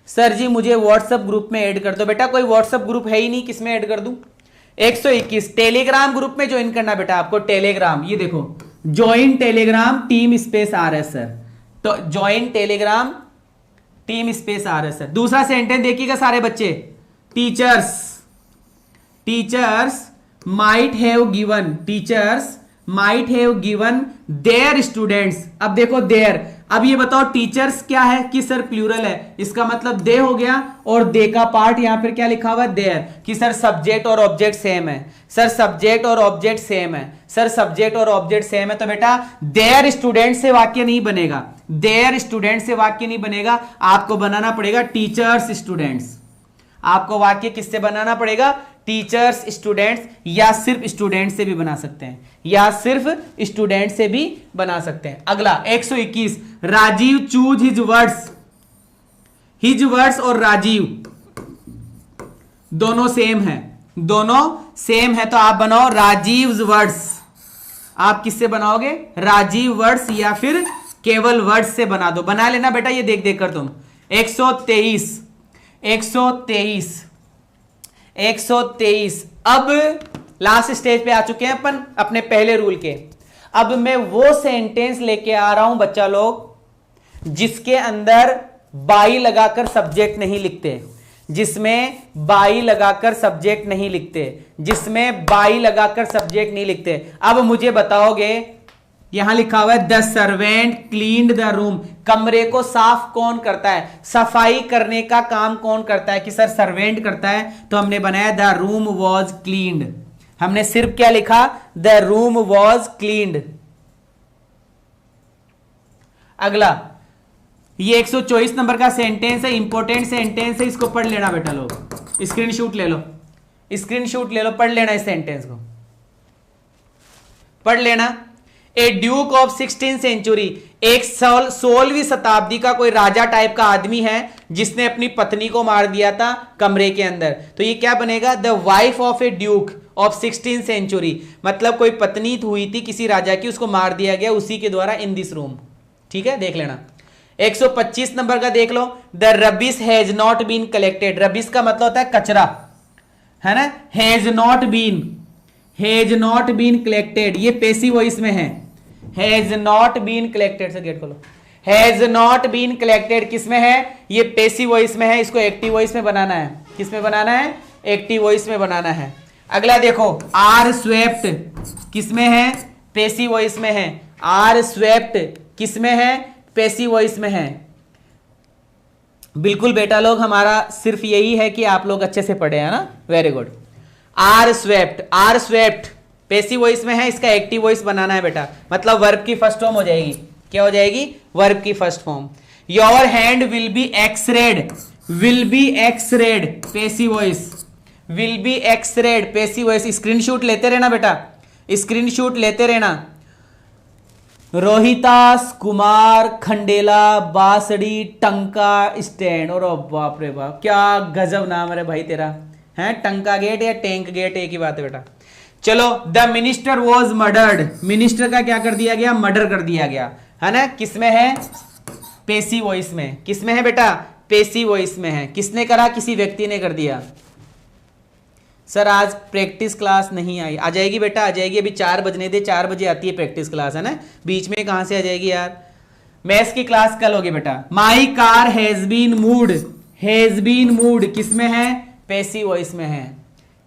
सर जी, मुझे व्हाट्सएप ग्रुप में ऐड कर दो। बेटा कोई व्हाट्सएप ग्रुप है ही नहीं, किसमें ऐड कर दूं? 121 टेलीग्राम ग्रुप में ज्वाइन करना बेटा आपको। टेलीग्राम, ये देखो, join Telegram team space RS sir. तो join Telegram team space RS sir. दूसरा सेंटेंस देखिएगा सारे बच्चे, teachers might have given their students. अब देखो देयर, अब ये बताओ टीचर्स क्या है कि सर प्लूरल है, इसका मतलब दे हो गया, और दे का पार्ट यहां पर क्या लिखा हुआ है, देयर, कि सर सब्जेक्ट और ऑब्जेक्ट सेम है, सर सब्जेक्ट और ऑब्जेक्ट सेम है, सर सब्जेक्ट और ऑब्जेक्ट सेम है। तो बेटा देयर स्टूडेंट से वाक्य नहीं बनेगा, देयर स्टूडेंट से वाक्य नहीं बनेगा, आपको बनाना पड़ेगा टीचर्स स्टूडेंट्स। आपको वाक्य किससे बनाना पड़ेगा, टीचर्स स्टूडेंट्स, या सिर्फ स्टूडेंट से भी बना सकते हैं, या सिर्फ स्टूडेंट से भी बना सकते हैं। अगला 121 राजीव चूज हिज वर्ड्स और राजीव दोनों सेम है, तो आप बनाओ राजीव वर्ड्स। आप किससे बनाओगे, राजीव वर्ड्स या फिर केवल वर्ड्स से बना दो, बना लेना बेटा, ये देख देख कर तुम। 123 अब लास्ट स्टेज पे आ चुके हैं अपन अपने पहले रूल के। अब मैं वो सेंटेंस लेके आ रहा हूं बच्चा लोग जिसके अंदर बाई लगाकर सब्जेक्ट नहीं लिखते, जिसमें बाई लगाकर सब्जेक्ट नहीं लिखते, अब मुझे बताओगे, यहां लिखा हुआ है the servant cleaned the room, कमरे को साफ कौन करता है, सफाई करने का काम कौन करता है, कि सर सर्वेंट करता है, तो हमने बनाया द रूम वॉज क्लीन्ड। हमने सिर्फ क्या लिखा, द रूम वॉज क्लीन्ड। अगला ये 124 नंबर का सेंटेंस है, इंपॉर्टेंट सेंटेंस है, इसको पढ़ लेना बेटा लोग, स्क्रीनशॉट ले लो, पढ़ लेना इस सेंटेंस को, पढ़ लेना। ए ड्यूक ऑफ 16th सेंचुरी, एक 16वीं शताब्दी का कोई राजा टाइप का आदमी है जिसने अपनी पत्नी को मार दिया था कमरे के अंदर, तो ये क्या बनेगा, the wife of a duke of 16th century, मतलब कोई पत्नी हुई थी किसी राजा की, उसको मार दिया गया उसी के द्वारा इन दिस रूम। ठीक है, देख लेना। 125 नंबर का देख लो, the rubbish has not been collected, rubbish का मतलब होता है कचरा, है ना, हैज नॉट बीन कलेक्टेड, ये पैसिव वॉइस में है, हैज नॉट बीन कलेक्टेड से गेट खोलो, हैज नॉट बीन कलेक्टेड किसमें है, ये पैसिव वॉइस में है, इसको एक्टिव वॉइस में बनाना है, किसमें बनाना है, एक्टिव वॉइस में बनाना है। अगला देखो, आर स्वेप्ट किसमें है, पैसिव वॉइस में है, आर स्वेप्ट किसमें है, पैसिव वॉइस में है। बिल्कुल बेटा लोग, हमारा सिर्फ यही है कि आप लोग अच्छे से पढ़े, है ना, very good. Are swept passive voice में है, इसका एक्टिव वॉइस बनाना है बेटा, मतलब वर्ब की फर्स्ट फॉर्म हो जाएगी, क्या हो जाएगी, वर्ब की first form. Your hand will be x-red, passive voice, will be x-red passive voice. Screenshot लेते रहना बेटा, स्क्रीनशॉट लेते रहना। रोहितास कुमार खंडेला बासड़ी टंका स्टैंड, और बाप रे बाप क्या गजब नाम है भाई तेरा, है टंका गेट या टैंक गेट, एक ही बात है बेटा। चलो, the minister was murdered, minister का क्या कर दिया गया, मर्डर कर दिया गया, है ना, किसमें है, पैसिव वॉइस में, किसमें है बेटा, पैसिव वॉइस में है। किसने करा, किसी व्यक्ति ने कर दिया। सर आज प्रैक्टिस क्लास नहीं आई, आ जाएगी बेटा, आ जाएगी, अभी 4 बजने दे, 4 बजे आती है प्रैक्टिस क्लास, है ना, बीच में कहां से आ जाएगी यार। मैथ्स की क्लास कल होगी बेटा। My car has been moved किसमें है, पैसिव वॉइस में है,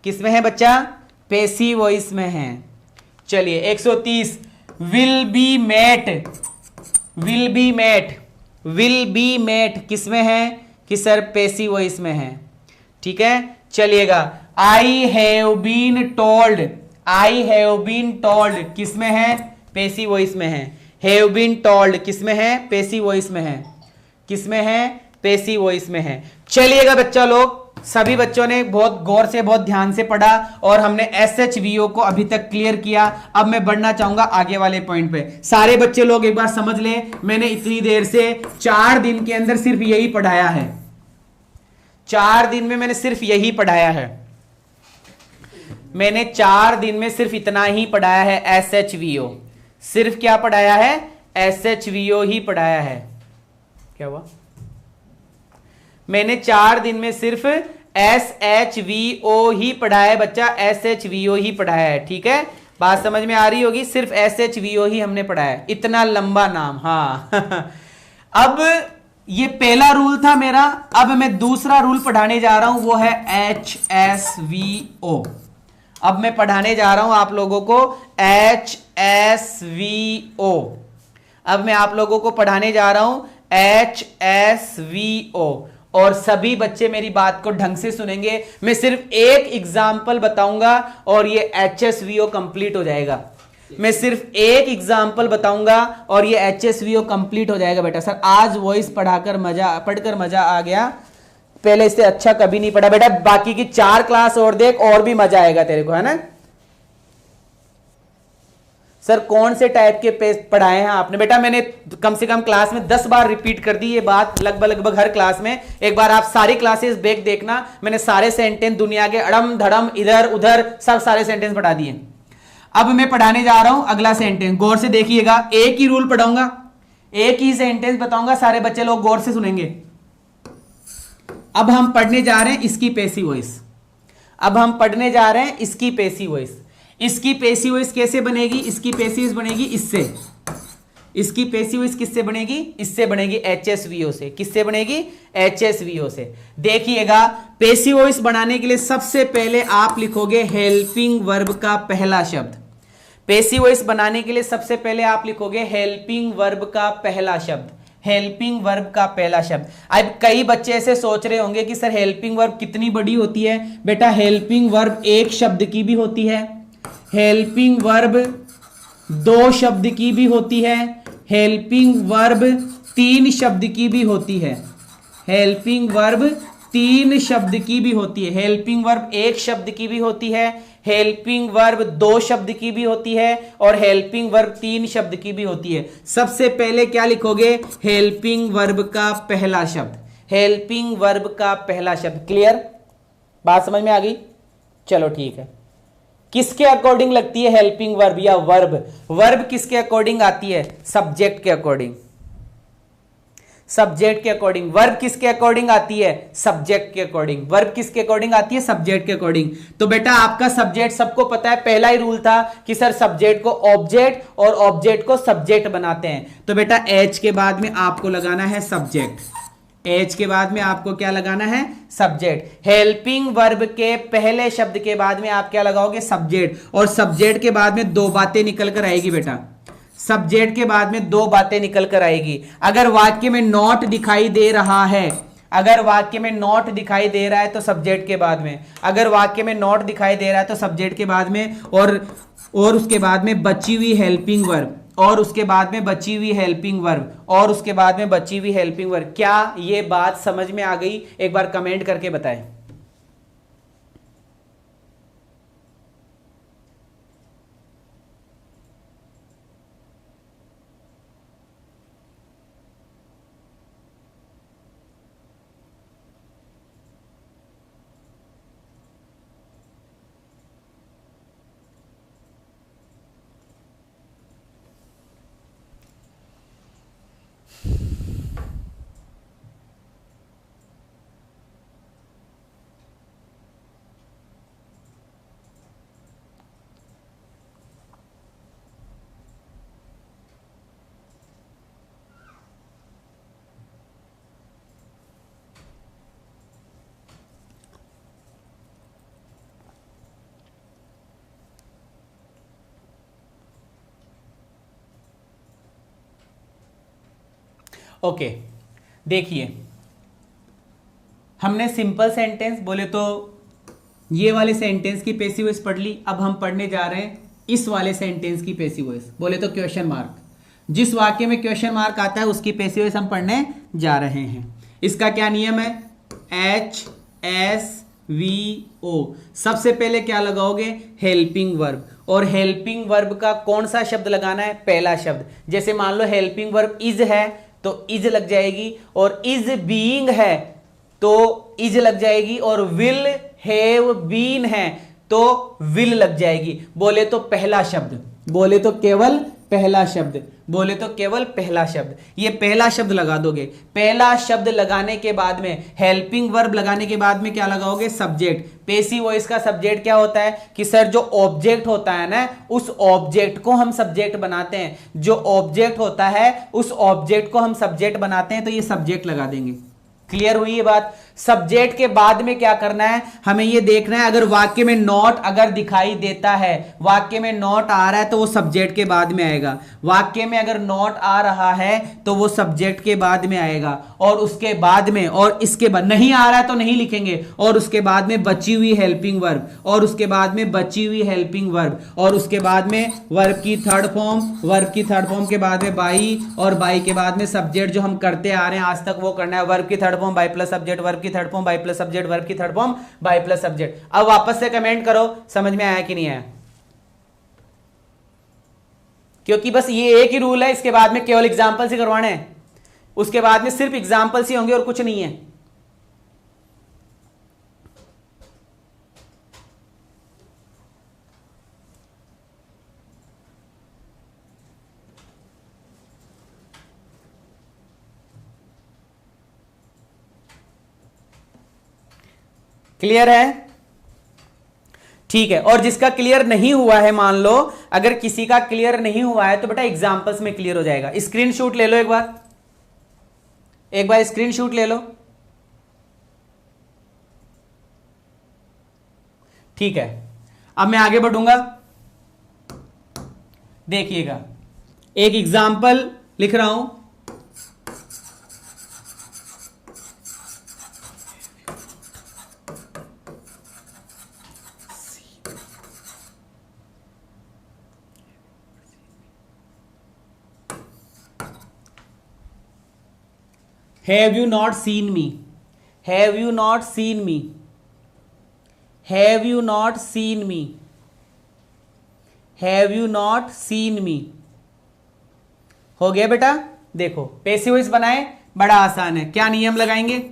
किसमें है बच्चा, पैसिव वॉइस में है। चलिए 130 विल बी मेट किसमें है, कि सर पैसिव वॉइस में है। ठीक है, चलिएगा। आई हैव बीन टोल्ड किसमें है, पैसिव वॉइस में है। हैव बीन टोल्ड किसमें है, पैसिव वॉइस में है, किसमें है, पैसिव वॉइस में है। चलिएगा बच्चा लोग, सभी बच्चों ने बहुत गौर से बहुत ध्यान से पढ़ा और हमने SHVO को अभी तक क्लियर किया। अब मैं बढ़ना चाहूंगा आगे वाले पॉइंट पे। सारे बच्चे लोग एक बार समझ लें, मैंने इतनी देर से 4 दिन के अंदर सिर्फ यही पढ़ाया है, 4 दिन में मैंने सिर्फ यही पढ़ाया है, मैंने 4 दिन में सिर्फ इतना ही पढ़ाया है, SHVO। सिर्फ क्या पढ़ाया है, SHVO ही पढ़ाया है। क्या हुआ, मैंने 4 दिन में सिर्फ SHVO ही पढ़ा है बच्चा, SHVO ही पढ़ाया है, ठीक है, बात समझ में आ रही होगी, सिर्फ SHVO ही हमने पढ़ा है, इतना लंबा नाम, हाँ। अब ये पहला रूल था मेरा, अब मैं दूसरा रूल पढ़ाने जा रहा हूं, वो है HSVO। अब मैं पढ़ाने जा रहा हूं आप लोगों को HSVO। अब मैं आप लोगों को पढ़ाने जा रहा हूं HSVO, और सभी बच्चे मेरी बात को ढंग से सुनेंगे। मैं सिर्फ एक एग्जाम्पल बताऊंगा और ये HSVO कंप्लीट हो जाएगा। मैं सिर्फ एक एग्जाम्पल बताऊंगा और ये HSVO कंप्लीट हो जाएगा बेटा। सर आज वॉइस पढ़कर मजा आ गया, पहले इससे अच्छा कभी नहीं पढ़ा बेटा, बाकी की 4 क्लास और देख और भी मजा आएगा तेरे को, है ना। सर कौन से टाइप के पेज पढ़ाए हैं आपने? बेटा मैंने कम से कम क्लास में 10 बार रिपीट कर दी ये बात, लगभग हर क्लास में। एक बार आप सारी क्लासेस बैक देखना, मैंने सारे सेंटेंस दुनिया के अड़म धड़म इधर उधर सब सारे सेंटेंस पढ़ा दिए। अब मैं पढ़ाने जा रहा हूं अगला सेंटेंस, गौर से देखिएगा, एक ही रूल पढ़ाऊंगा, एक ही सेंटेंस बताऊंगा, सारे बच्चे लोग गौर से सुनेंगे। अब हम पढ़ने जा रहे हैं इसकी पैसिव वॉइस। अब हम पढ़ने जा रहे हैं इसकी पैसिव वॉइस। इसकी पैसिव वॉइस कैसे बनेगी? इसकी पैसिव वॉइस बनेगी इससे। इसकी पैसिव वॉइस किससे बनेगी? इससे बनेगी, HSVO से। किससे बनेगी? HSVO से। देखिएगा, पैसिव वॉइस बनाने के लिए सबसे पहले आप लिखोगे हेल्पिंग वर्ब का पहला शब्द। पैसिव वॉइस बनाने के लिए सबसे पहले आप लिखोगे हेल्पिंग वर्ब का पहला शब्द। हेल्पिंग वर्ब का पहला शब्द। अब कई बच्चे ऐसे सोच रहे होंगे कि सर हेल्पिंग वर्ब कितनी बड़ी होती है? बेटा हेल्पिंग वर्ब एक शब्द की भी होती है, हेल्पिंग वर्ब 2 शब्द की भी होती है, हेल्पिंग वर्ब 3 शब्द की भी होती है, हेल्पिंग वर्ब 3 शब्द की भी होती है, हेल्पिंग वर्ब 1 शब्द की भी होती है, हेल्पिंग वर्ब 2 शब्द की भी होती है, और हेल्पिंग वर्ब 3 शब्द की भी होती है। सबसे पहले क्या लिखोगे? हेल्पिंग वर्ब का पहला शब्द। हेल्पिंग वर्ब का पहला शब्द। क्लियर? बात समझ में आ गई? चलो ठीक है। किसके अकॉर्डिंग लगती है हेल्पिंग वर्ब या वर्ब? वर्ब किसके अकॉर्डिंग आती है? सब्जेक्ट के अकॉर्डिंग। सब्जेक्ट के अकॉर्डिंग। वर्ब किसके अकॉर्डिंग आती है? सब्जेक्ट के अकॉर्डिंग। वर्ब किसके अकॉर्डिंग आती है? सब्जेक्ट के अकॉर्डिंग। तो बेटा आपका सब्जेक्ट सबको पता है, पहला ही रूल था कि सर सब्जेक्ट को ऑब्जेक्ट और ऑब्जेक्ट को सब्जेक्ट बनाते हैं। तो बेटा H के बाद में आपको लगाना है सब्जेक्ट। H के बाद में आपको क्या लगाना है? सब्जेक्ट। हेल्पिंग वर्ब के पहले शब्द के बाद में आप क्या लगाओगे? सब्जेक्ट। और सब्जेक्ट के बाद में 2 बातें निकल कर आएगी बेटा। सब्जेक्ट के बाद में 2 बातें निकल कर आएगी। अगर वाक्य में नॉट दिखाई दे रहा है, अगर वाक्य में नॉट दिखाई दे रहा है तो सब्जेक्ट के बाद में, अगर वाक्य में नॉट दिखाई दे रहा है तो सब्जेक्ट के बाद में, और उसके बाद में बची हुई हेल्पिंग वर्ब, और उसके बाद में बची हुई हेल्पिंग वर्ब, और उसके बाद में बची हुई हेल्पिंग वर्ब। क्या ये बात समझ में आ गई? एक बार कमेंट करके बताएं। ओके, देखिए हमने सिंपल सेंटेंस बोले तो ये वाले सेंटेंस की पैसिव वॉइस पढ़ ली। अब हम पढ़ने जा रहे हैं इस वाले सेंटेंस की पैसिव वॉइस, बोले तो क्वेश्चन मार्क। जिस वाक्य में क्वेश्चन मार्क आता है उसकी पैसिव वॉइस हम पढ़ने जा रहे हैं। इसका क्या नियम है? HSVO। सबसे पहले क्या लगाओगे? Helping verb. और हेल्पिंग वर्ब का कौन सा शब्द लगाना है? पहला शब्द। जैसे मान लो हेल्पिंग वर्ब इज है तो इज लग जाएगी, और इज बीइंग है तो इज लग जाएगी, और विल हैव बीन है तो विल लग जाएगी। बोले तो पहला शब्द, बोले तो केवल पहला शब्द, बोले तो केवल पहला शब्द। ये पहला शब्द लगा दोगे। पहला शब्द लगाने के बाद में हेल्पिंग वर्ब लगाने के बाद में क्या लगाओगे? सब्जेक्ट। पैसिव वॉइस का सब्जेक्ट क्या होता है कि सर जो ऑब्जेक्ट होता है ना, उस ऑब्जेक्ट को हम सब्जेक्ट बनाते हैं। जो ऑब्जेक्ट होता है उस ऑब्जेक्ट को हम सब्जेक्ट बनाते हैं, तो ये सब्जेक्ट लगा देंगे। क्लियर हुई ये बात? सब्जेक्ट के बाद में क्या करना है, हमें ये देखना है अगर वाक्य में नॉट अगर दिखाई देता है, वाक्य में नॉट आ रहा है तो वो सब्जेक्ट के बाद में आएगा। वाक्य में अगर नॉट आ रहा है तो वो सब्जेक्ट के बाद में आएगा, और उसके बाद में, और इसके बाद नहीं आ रहा है तो नहीं लिखेंगे, और उसके बाद में बची हुई हेल्पिंग वर्ब, और उसके बाद में बची हुई हेल्पिंग वर्ब, और उसके बाद में वर्ब की थर्ड फॉर्म, वर्ब की थर्ड फॉर्म के बाद में बाई, और बाई के बाद में सब्जेक्ट जो हम करते आ रहे हैं आज तक वो करना है। वर्ब की third form by plus subject, verb की third form by plus subject, verb की third form by plus subject. अब वापस से कमेंट करो समझ में आया कि नहीं आया, क्योंकि बस ये एक ही रूल है, इसके बाद में केवल एग्जांपल से करवाने हैं, उसके बाद में सिर्फ एग्जांपल से होंगे और कुछ नहीं है। क्लियर है? ठीक है। और जिसका क्लियर नहीं हुआ है, मान लो अगर किसी का क्लियर नहीं हुआ है तो बेटा एग्जांपल्स में क्लियर हो जाएगा। स्क्रीनशॉट ले लो एक बार स्क्रीनशॉट ले लो। ठीक है, अब मैं आगे बढ़ूंगा। देखिएगा, एक एग्जांपल लिख रहा हूं। Have you not seen me? Have you not seen me? Have you not seen me? Have you not seen me? हो गया बेटा। देखो पैसिव वॉइस बनाए, बड़ा आसान है। क्या नियम लगाएंगे?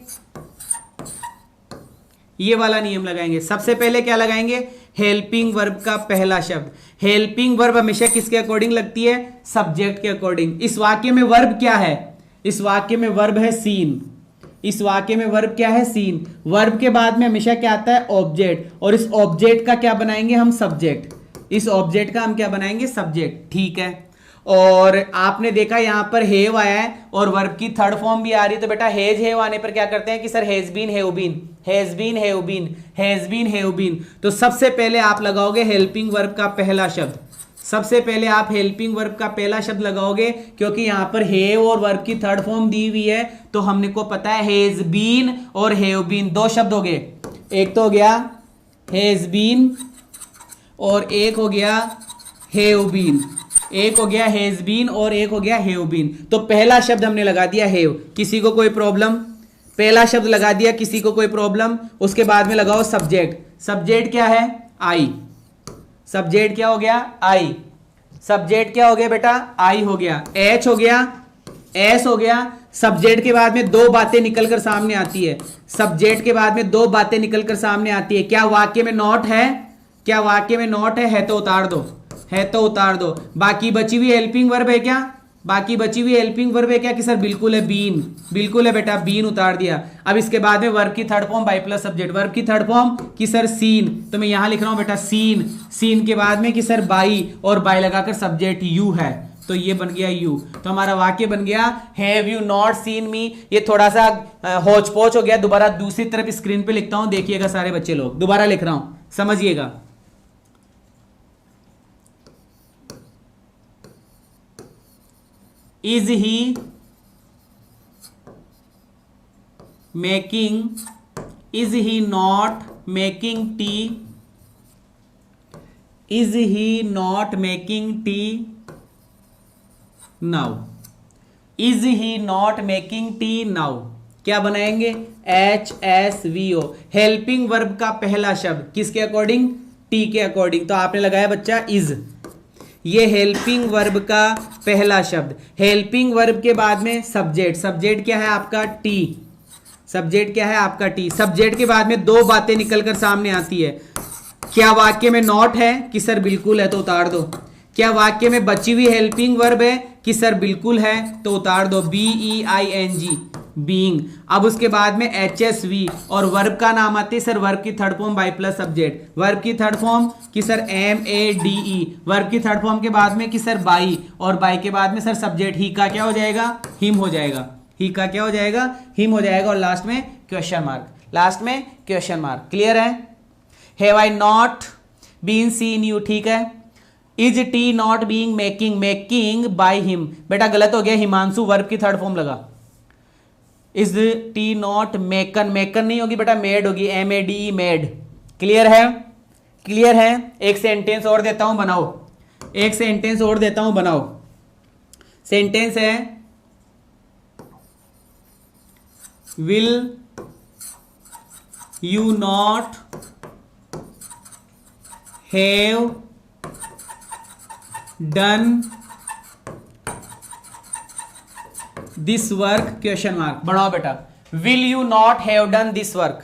ये वाला नियम लगाएंगे। सबसे पहले क्या लगाएंगे? हेल्पिंग वर्ब का पहला शब्द। हेल्पिंग वर्ब हमेशा किसके अकॉर्डिंग लगती है? सब्जेक्ट के अकॉर्डिंग। इस वाक्य में वर्ब क्या है? इस वाक्य में वर्ब है सीन। इस वाक्य में वर्ब क्या है? सीन। वर्ब के बाद में हमेशा क्या आता है? ऑब्जेक्ट। और इस ऑब्जेक्ट का क्या बनाएंगे हम? सब्जेक्ट। इस ऑब्जेक्ट का हम क्या बनाएंगे? सब्जेक्ट। ठीक है। और आपने देखा यहां पर हेव आया है और वर्ब की थर्ड फॉर्म भी आ रही है, तो बेटा हेज हेव आने पर क्या करते हैं कि sir has been have been, has been have been, has been have been. तो सबसे पहले आप लगाओगे हेल्पिंग वर्ब का पहला शब्द। सबसे पहले आप हेल्पिंग वर्ब का पहला शब्द लगाओगे, क्योंकि यहां पर हेव और वर्ब की थर्ड फॉर्म दी हुई है, तो हमने को पता है हेज बीन और हेव बीन दो शब्द हो गए। एक तो हो गया हेज बीन और एक हो गया हेव बीन। एक हो गया हेज बीन और एक हो गया हेव बीन। तो पहला शब्द हमने लगा दिया हेव। किसी को कोई प्रॉब्लम? पहला शब्द लगा दिया, किसी को कोई प्रॉब्लम? उसके बाद में लगाओ सब्जेक्ट। सब्जेक्ट क्या है? आई। सब्जेक्ट क्या हो गया? आई। सब्जेक्ट क्या हो गया बेटा? आई हो गया। एच हो गया, एस हो गया। सब्जेक्ट के बाद में दो बातें निकलकर सामने आती है। सब्जेक्ट के बाद में दो बातें निकलकर सामने आती है। क्या वाक्य में नॉट है? क्या वाक्य में नॉट है तो उतार दो, है तो उतार दो। बाकी बची हुई हेल्पिंग वर्ब है क्या? बाकी बची हुई हेल्पिंग वर्ब है क्या कि सर बिल्कुल है, बीन। बिल्कुल है बेटा, बीन उतार दिया। अब इसके बाद में वर्ब की third form by plus subject. Verb की थर्ड फॉर्म कि सर सीन, तो मैं यहां लिख रहा हूं बेटा सीन। सीन के बाद में कि सर बाई, और बाई लगाकर सब्जेक्ट यू है, तो ये बन गया यू। तो हमारा वाक्य बन गया हैव यू नॉट सीन मी। ये थोड़ा सा होच पोच हो गया। दोबारा दूसरी तरफ स्क्रीन पे लिखता हूं, देखिएगा सारे बच्चे लोग। दोबारा लिख रहा हूं, समझिएगा। Is he making? Is he not making tea? Is he not making tea now? Is he not making tea now? क्या बनाएंगे? HSVO। हेल्पिंग वर्ब का पहला शब्द किसके अकॉर्डिंग? टी के अकॉर्डिंग। तो आपने लगाया बच्चा इज। ये हेल्पिंग वर्ब का पहला शब्द। हेल्पिंग वर्ब के बाद में सब्जेक्ट। सब्जेक्ट क्या है आपका? टी। सब्जेक्ट क्या है आपका? टी। सब्जेक्ट के बाद में दो बातें निकलकर सामने आती है। क्या वाक्य में नॉट है कि सर बिल्कुल है तो उतार दो। क्या वाक्य में बची हुई हेल्पिंग वर्ब है कि सर बिल्कुल है, तो उतार दो BEING बीइंग। अब उसके बाद में HSV और वर्ब का नाम आते हैं सर वर्ब की third form by plus subject. Verb की थर्ड फॉर्म कि सर MADE। वर्ब की थर्ड फॉर्म के बाद में कि सर बाई, और बाई के बाद में सर सब्जेक्ट ही का क्या हो जाएगा, हिम हो जाएगा। ही का क्या हो जाएगा, हिम हो जाएगा। और लास्ट में क्वेश्चन मार्क, लास्ट में क्वेश्चन मार्क। क्लियर है? Have I not been seen you, ठीक है। Is tea not being making, making by him, बेटा गलत हो गया, हिमांशु वर्ब की थर्ड फॉर्म लगा। Is tea not maken, maken नहीं होगी बेटा, मेड होगी, MADE मेड। क्लियर है? क्लियर है? एक सेंटेंस और देता हूं, बनाओ। एक सेंटेंस और देता हूं, बनाओ। सेंटेंस है will you not have done this work, question mark. बढ़ाओ बेटा, will you not have done this work.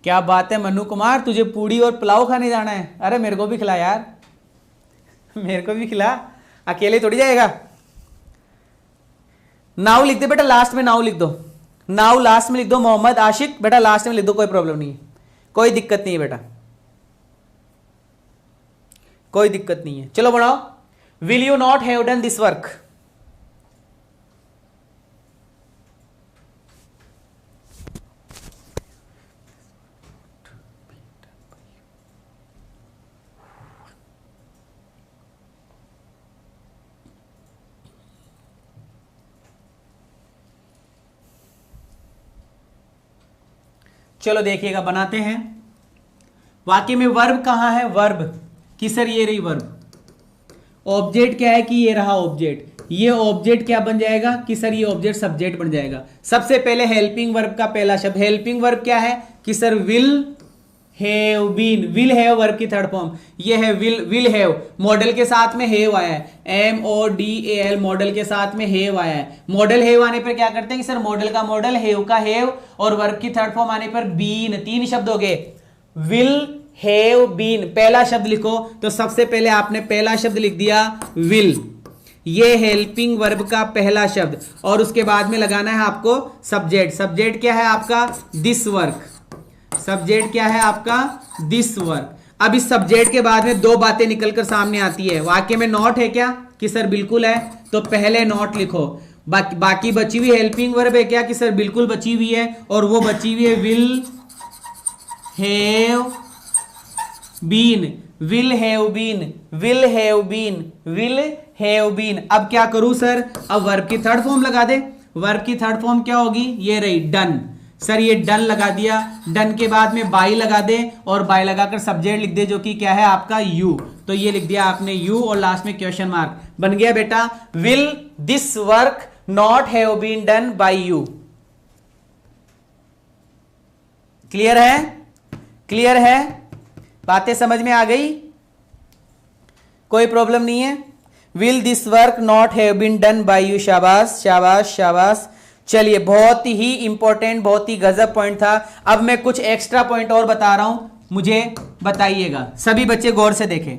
क्या बात है मनु कुमार, तुझे पूड़ी और पुलाव खाने जाना है? अरे मेरे को भी खिला यार, मेरे को भी खिला, अकेले थोड़ी जाएगा। नाउ लिख दे बेटा, लास्ट में नाउ लिख दो, नाउ लास्ट में लिख दो। मोहम्मद आशिक बेटा लास्ट में लिख दो, कोई प्रॉब्लम नहीं है, कोई दिक्कत नहीं है बेटा, कोई दिक्कत नहीं है। चलो बढ़ाओ, will you not have done this work. चलो देखिएगा, बनाते हैं। वाक्य में वर्ब कहां है, वर्ब कि सर ये रही वर्ब। ऑब्जेक्ट क्या है कि ये रहा ऑब्जेक्ट। ये ऑब्जेक्ट क्या बन जाएगा कि सर ये ऑब्जेक्ट सब्जेक्ट बन जाएगा। सबसे पहले हेल्पिंग वर्ब का पहला शब्द, हेल्पिंग वर्ब क्या है कि sir will have been. Will have verb की थर्ड फॉर्म, ये है विल हैव। मॉडल के साथ में हैव आया है, MODAL, मॉडल के साथ में हैव आया है। मॉडल हैव आने पर क्या करते हैं कि सर मॉडल का मॉडल, हैव का हैव, और वर्ब की थर्ड फॉर्म आने पर बीन। तीन शब्द हो गए, विल हैव बीन। पहला शब्द लिखो, तो सबसे पहले आपने पहला शब्द लिख दिया विल, ये हेल्पिंग वर्ब का पहला शब्द, और उसके बाद में लगाना है आपको सब्जेक्ट। सब्जेक्ट क्या है आपका, दिस वर्क। सब्जेक्ट क्या है आपका, दिस वर्क। अब इस सब्जेक्ट के बाद में दो बातें निकलकर सामने आती है। वाक्य में नॉट है क्या कि सर बिल्कुल है, तो पहले नॉट लिखो। बाकी बची हुई हेल्पिंग वर्ब है क्या कि सर बिल्कुल बची हुई है, और वो बची हुई है will have been, will have been, will have been, will have been. अब क्या करूं सर, अब वर्ब की थर्ड फॉर्म लगा दे। वर्ब की थर्ड फॉर्म क्या होगी, ये रही डन। सर ये डन लगा दिया, डन के बाद में बाई लगा दे, और बाई लगाकर सब्जेक्ट लिख दे जो कि क्या है आपका यू। तो ये लिख दिया आपने यू, और लास्ट में क्वेश्चन मार्क। बन गया बेटा, will this work not have been done by you. Clear है? क्लियर है? बातें समझ में आ गई? कोई प्रॉब्लम नहीं है। Will this work not have been done by you. शाबाश शाबाश शाबाश। चलिए, बहुत ही इंपॉर्टेंट, बहुत ही गजब पॉइंट था। अब मैं कुछ एक्स्ट्रा पॉइंट और बता रहा हूं, मुझे बताइएगा। सभी बच्चे गौर से देखें,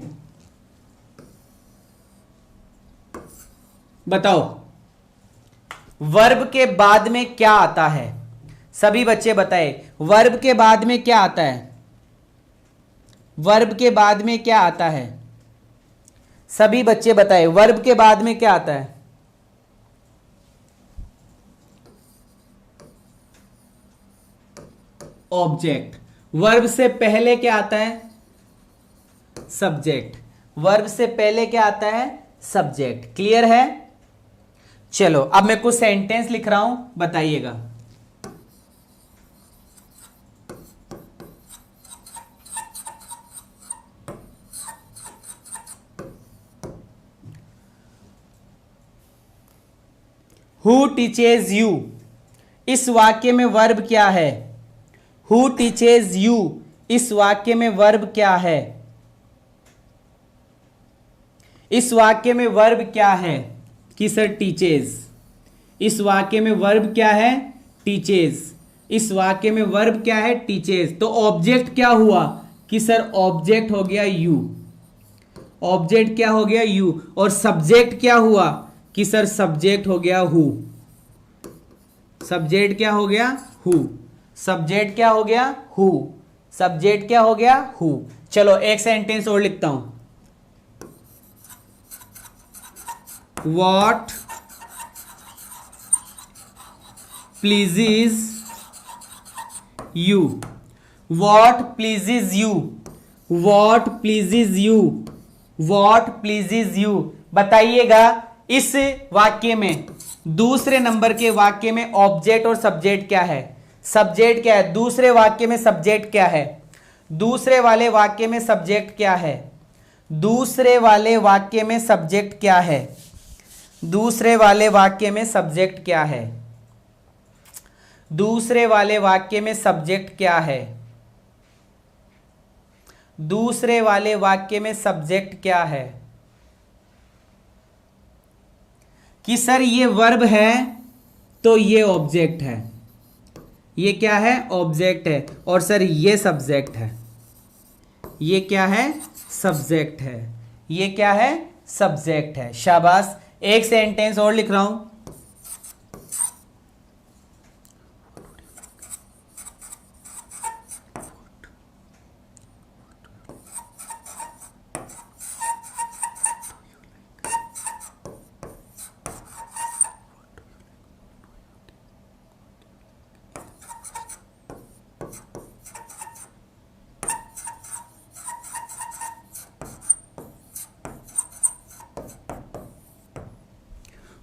बताओ वर्ब के बाद में क्या आता है। सभी बच्चे बताए, वर्ब के बाद में क्या आता है, वर्ब के बाद में क्या आता है। सभी बच्चे बताए, वर्ब के बाद में क्या आता है। ऑब्जेक्ट। वर्ब से पहले क्या आता है, सब्जेक्ट। वर्ब से पहले क्या आता है, सब्जेक्ट। क्लियर है? चलो अब मैं कुछ सेंटेंस लिख रहा हूं, बताइएगा। हु टीचेज यू, इस वाक्य में वर्ब क्या है। हु टीचेज यू, इस वाक्य में वर्ब क्या है। इस वाक्य में वर्ब क्या है कि सर टीचेज। इस वाक्य में वर्ब क्या है, टीचेस। इस वाक्य में वर्ब क्या है? टीचेस। तो ऑब्जेक्ट क्या हुआ कि सर ऑब्जेक्ट हो गया यू। ऑब्जेक्ट क्या हो गया? यू। और सब्जेक्ट क्या हुआ कि सर सब्जेक्ट हो गया हु। सब्जेक्ट क्या हो गया? हु। सब्जेक्ट क्या हो गया? हु। सब्जेक्ट क्या हो गया? हु। चलो एक सेंटेंस और लिखता हूं। What pleases you? What pleases you? What pleases you? What pleases you? बताइएगा इस वाक्य में, दूसरे नंबर के वाक्य में ऑब्जेक्ट और सब्जेक्ट क्या है? सब्जेक्ट क्या है? दूसरे वाक्य में सब्जेक्ट क्या है? दूसरे वाले वाक्य में सब्जेक्ट क्या है? दूसरे वाले वाक्य में सब्जेक्ट क्या है? दूसरे वाले वाक्य में सब्जेक्ट क्या है? दूसरे वाले वाक्य में सब्जेक्ट क्या है? दूसरे वाले वाक्य में सब्जेक्ट क्या है? कि सर ये वर्ब है तो ये ऑब्जेक्ट है। ये क्या है? ऑब्जेक्ट है। और सर ये सब्जेक्ट है। ये क्या है? सब्जेक्ट है। ये क्या है? सब्जेक्ट है। शाबाश। एक सेंटेंस और लिख रहा हूं।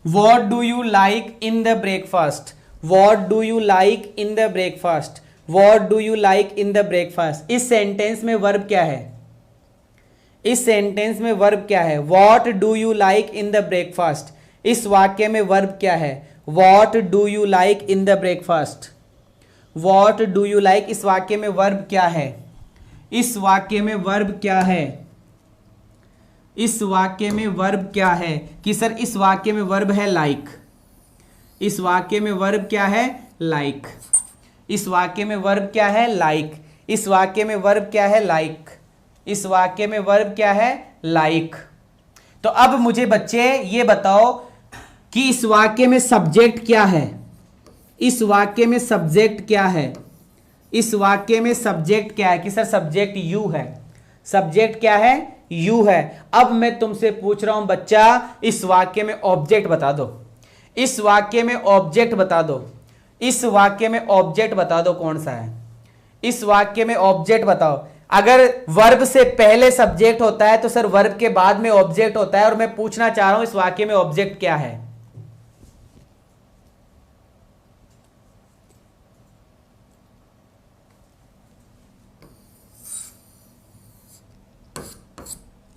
What do you like in the breakfast? What do you like in the breakfast? What do you like in the breakfast? इस सेंटेंस में वर्ब क्या है? इस सेंटेंस में वर्ब क्या है? What do you like in the breakfast? इस वाक्य में वर्ब क्या है? What do you like in the breakfast? What do you like? इस वाक्य में वर्ब क्या है? इस वाक्य में वर्ब क्या है? इस वाक्य में वर्ब क्या है? कि सर इस वाक्य में वर्ब है लाइक। इस वाक्य में वर्ब क्या है? लाइक। इस वाक्य में वर्ब क्या है? लाइक। इस वाक्य में वर्ब क्या है? लाइक। इस वाक्य में वर्ब क्या है? लाइक। तो अब मुझे बच्चे ये बताओ कि इस वाक्य में सब्जेक्ट क्या है? इस वाक्य में सब्जेक्ट क्या है? इस वाक्य में सब्जेक्ट क्या है? कि सर सब्जेक्ट यू है। सब्जेक्ट क्या है? यू है। अब मैं तुमसे पूछ रहा हूं बच्चा, इस वाक्य में ऑब्जेक्ट बता दो। इस वाक्य में ऑब्जेक्ट बता दो। इस वाक्य में ऑब्जेक्ट बता दो कौन सा है? इस वाक्य में ऑब्जेक्ट बताओ। अगर वर्ब से पहले सब्जेक्ट होता है तो सर वर्ब के बाद में ऑब्जेक्ट होता है। और मैं पूछना चाह रहा हूं इस वाक्य में ऑब्जेक्ट क्या है?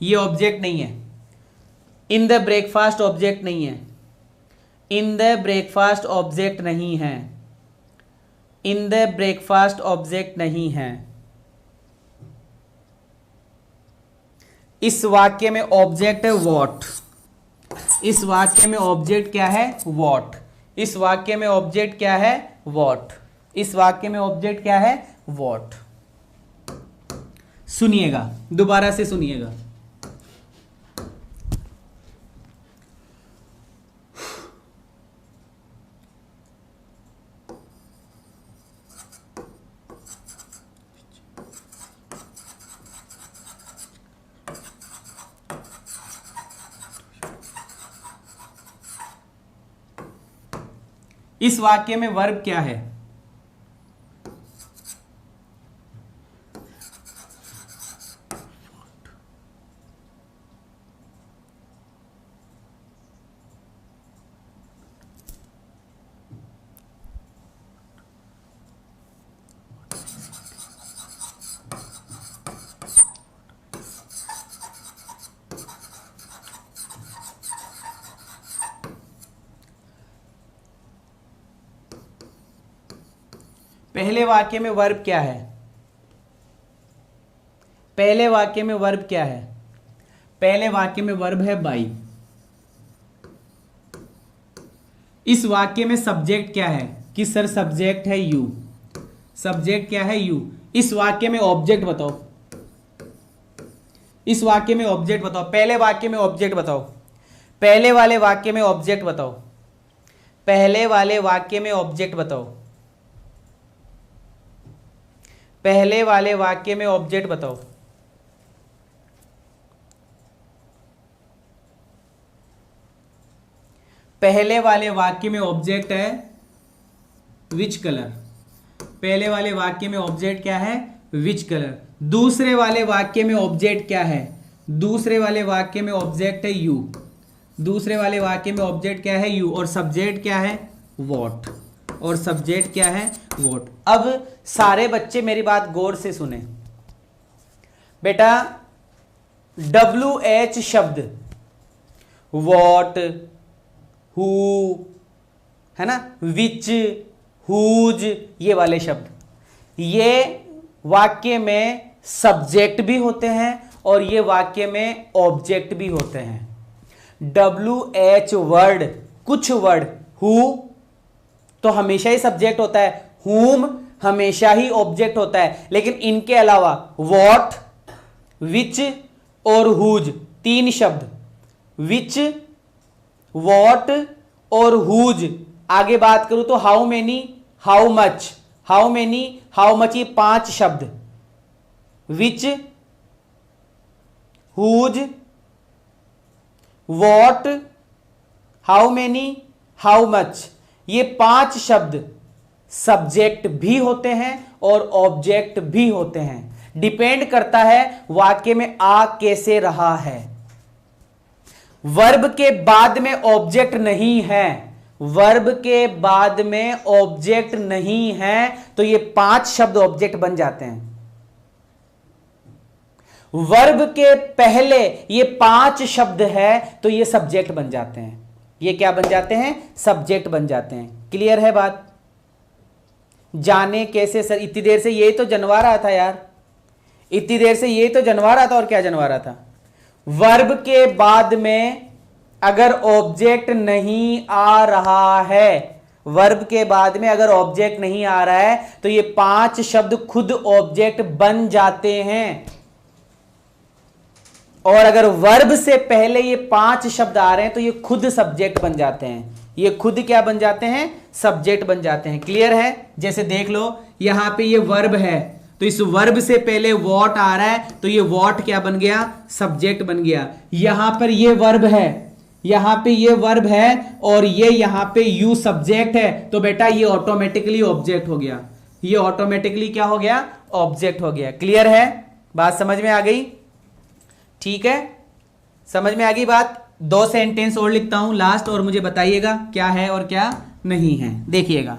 ये ऑब्जेक्ट नहीं है। इन द ब्रेकफास्ट ऑब्जेक्ट नहीं है। इन द ब्रेकफास्ट ऑब्जेक्ट नहीं है। इन द ब्रेकफास्ट ऑब्जेक्ट नहीं है। इस वाक्य में ऑब्जेक्ट है वॉट। इस वाक्य में ऑब्जेक्ट क्या है? वॉट। इस वाक्य में ऑब्जेक्ट क्या है? वॉट। इस वाक्य में ऑब्जेक्ट क्या है? वॉट। सुनिएगा, दोबारा से सुनिएगा। इस वाक्य में वर्ब क्या है? पहले वाक्य में वर्ब क्या है? पहले वाक्य में वर्ब क्या है? पहले वाक्य में वर्ब है बाई। इस वाक्य में सब्जेक्ट क्या है? कि सर सब्जेक्ट है यू। सब्जेक्ट क्या है? यू। इस वाक्य में ऑब्जेक्ट बताओ। इस वाक्य में ऑब्जेक्ट बताओ। पहले वाक्य में ऑब्जेक्ट बताओ। पहले वाले वाक्य में ऑब्जेक्ट बताओ। पहले वाले वाक्य में ऑब्जेक्ट बताओ। पहले वाले वाक्य में ऑब्जेक्ट बताओ। पहले वाले वाक्य में ऑब्जेक्ट है विच कलर। पहले वाले वाक्य में ऑब्जेक्ट क्या है? Which colour. दूसरे वाले वाक्य में ऑब्जेक्ट क्या है? दूसरे वाले वाक्य में ऑब्जेक्ट है यू। दूसरे वाले वाक्य में ऑब्जेक्ट क्या है? यू। और सब्जेक्ट क्या है? व्हाट। और सब्जेक्ट क्या है? व्हाट। अब सारे बच्चे मेरी बात गौर से सुने बेटा। WH शब्द, व्हाट, हु, है ना, विच, हुज, ये वाले शब्द, ये वाक्य में सब्जेक्ट भी होते हैं और ये वाक्य में ऑब्जेक्ट भी होते हैं। WH वर्ड, कुछ वर्ड, हु तो हमेशा ही सब्जेक्ट होता है, हुम हमेशा ही ऑब्जेक्ट होता है, लेकिन इनके अलावा व्हाट, विच और हुज, तीन शब्द, विच, व्हाट और हुज। आगे बात करूं तो how many, how much, how many, how much, ये पांच शब्द, which, whose, what, how many, how much, ये पांच शब्द सब्जेक्ट भी होते हैं और ऑब्जेक्ट भी होते हैं। डिपेंड करता है वाक्य में आ कैसे रहा है। वर्ब के बाद में ऑब्जेक्ट नहीं है, वर्ब के बाद में ऑब्जेक्ट नहीं है तो ये पांच शब्द ऑब्जेक्ट बन जाते हैं। वर्ब के पहले ये पांच शब्द है तो ये सब्जेक्ट बन जाते हैं। ये क्या बन जाते हैं? सब्जेक्ट बन जाते हैं। क्लियर है बात? जाने कैसे सर, इतनी देर से यही तो जनवा रहा था यार, इतनी देर से यही तो जनवा रहा था। और क्या जनवा रहा था? वर्ब के बाद में अगर ऑब्जेक्ट नहीं आ रहा है, वर्ब के बाद में अगर ऑब्जेक्ट नहीं आ रहा है तो ये पांच शब्द खुद ऑब्जेक्ट बन जाते हैं। और अगर वर्ब से पहले ये पांच शब्द आ रहे हैं तो ये खुद सब्जेक्ट बन जाते हैं। ये खुद क्या बन जाते हैं? सब्जेक्ट बन जाते हैं। क्लियर है? जैसे देख लो, यहां पे ये वर्ब है तो इस वर्ब से पहले वॉट आ रहा है तो ये वॉट क्या बन गया? सब्जेक्ट बन गया। यहां पर ये वर्ब है, यहां पे ये वर्ब है और ये यहां पे यू सब्जेक्ट है तो बेटा ये ऑटोमेटिकली ऑब्जेक्ट हो गया। ये ऑटोमेटिकली क्या हो गया? ऑब्जेक्ट हो गया। क्लियर है? बात समझ में आ गई? ठीक है, समझ में आ गई बात? दो सेंटेंस और लिखता हूं लास्ट और मुझे बताइएगा क्या है और क्या नहीं है। देखिएगा,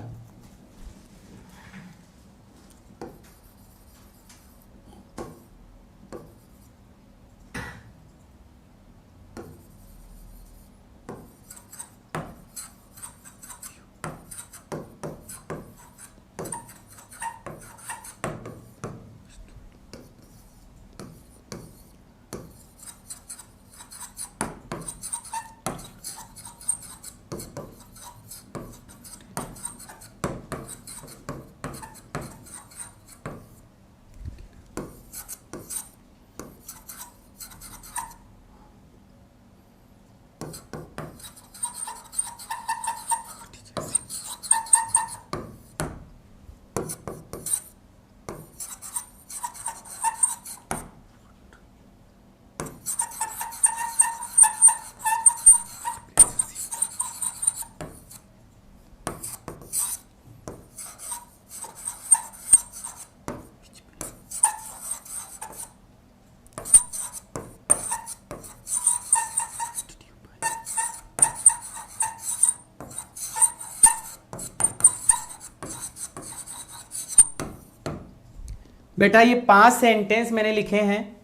बेटा ये पांच सेंटेंस मैंने लिखे हैं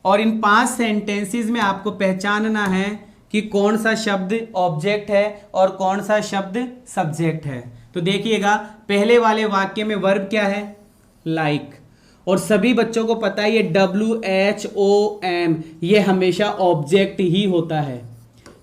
और इन पांच सेंटेंसेस में आपको पहचानना है कि कौन सा शब्द ऑब्जेक्ट है और कौन सा शब्द सब्जेक्ट है। तो देखिएगा, पहले वाले वाक्य में वर्ब क्या है? लाइक। और सभी बच्चों को पता है ये WHOM ये हमेशा ऑब्जेक्ट ही होता है।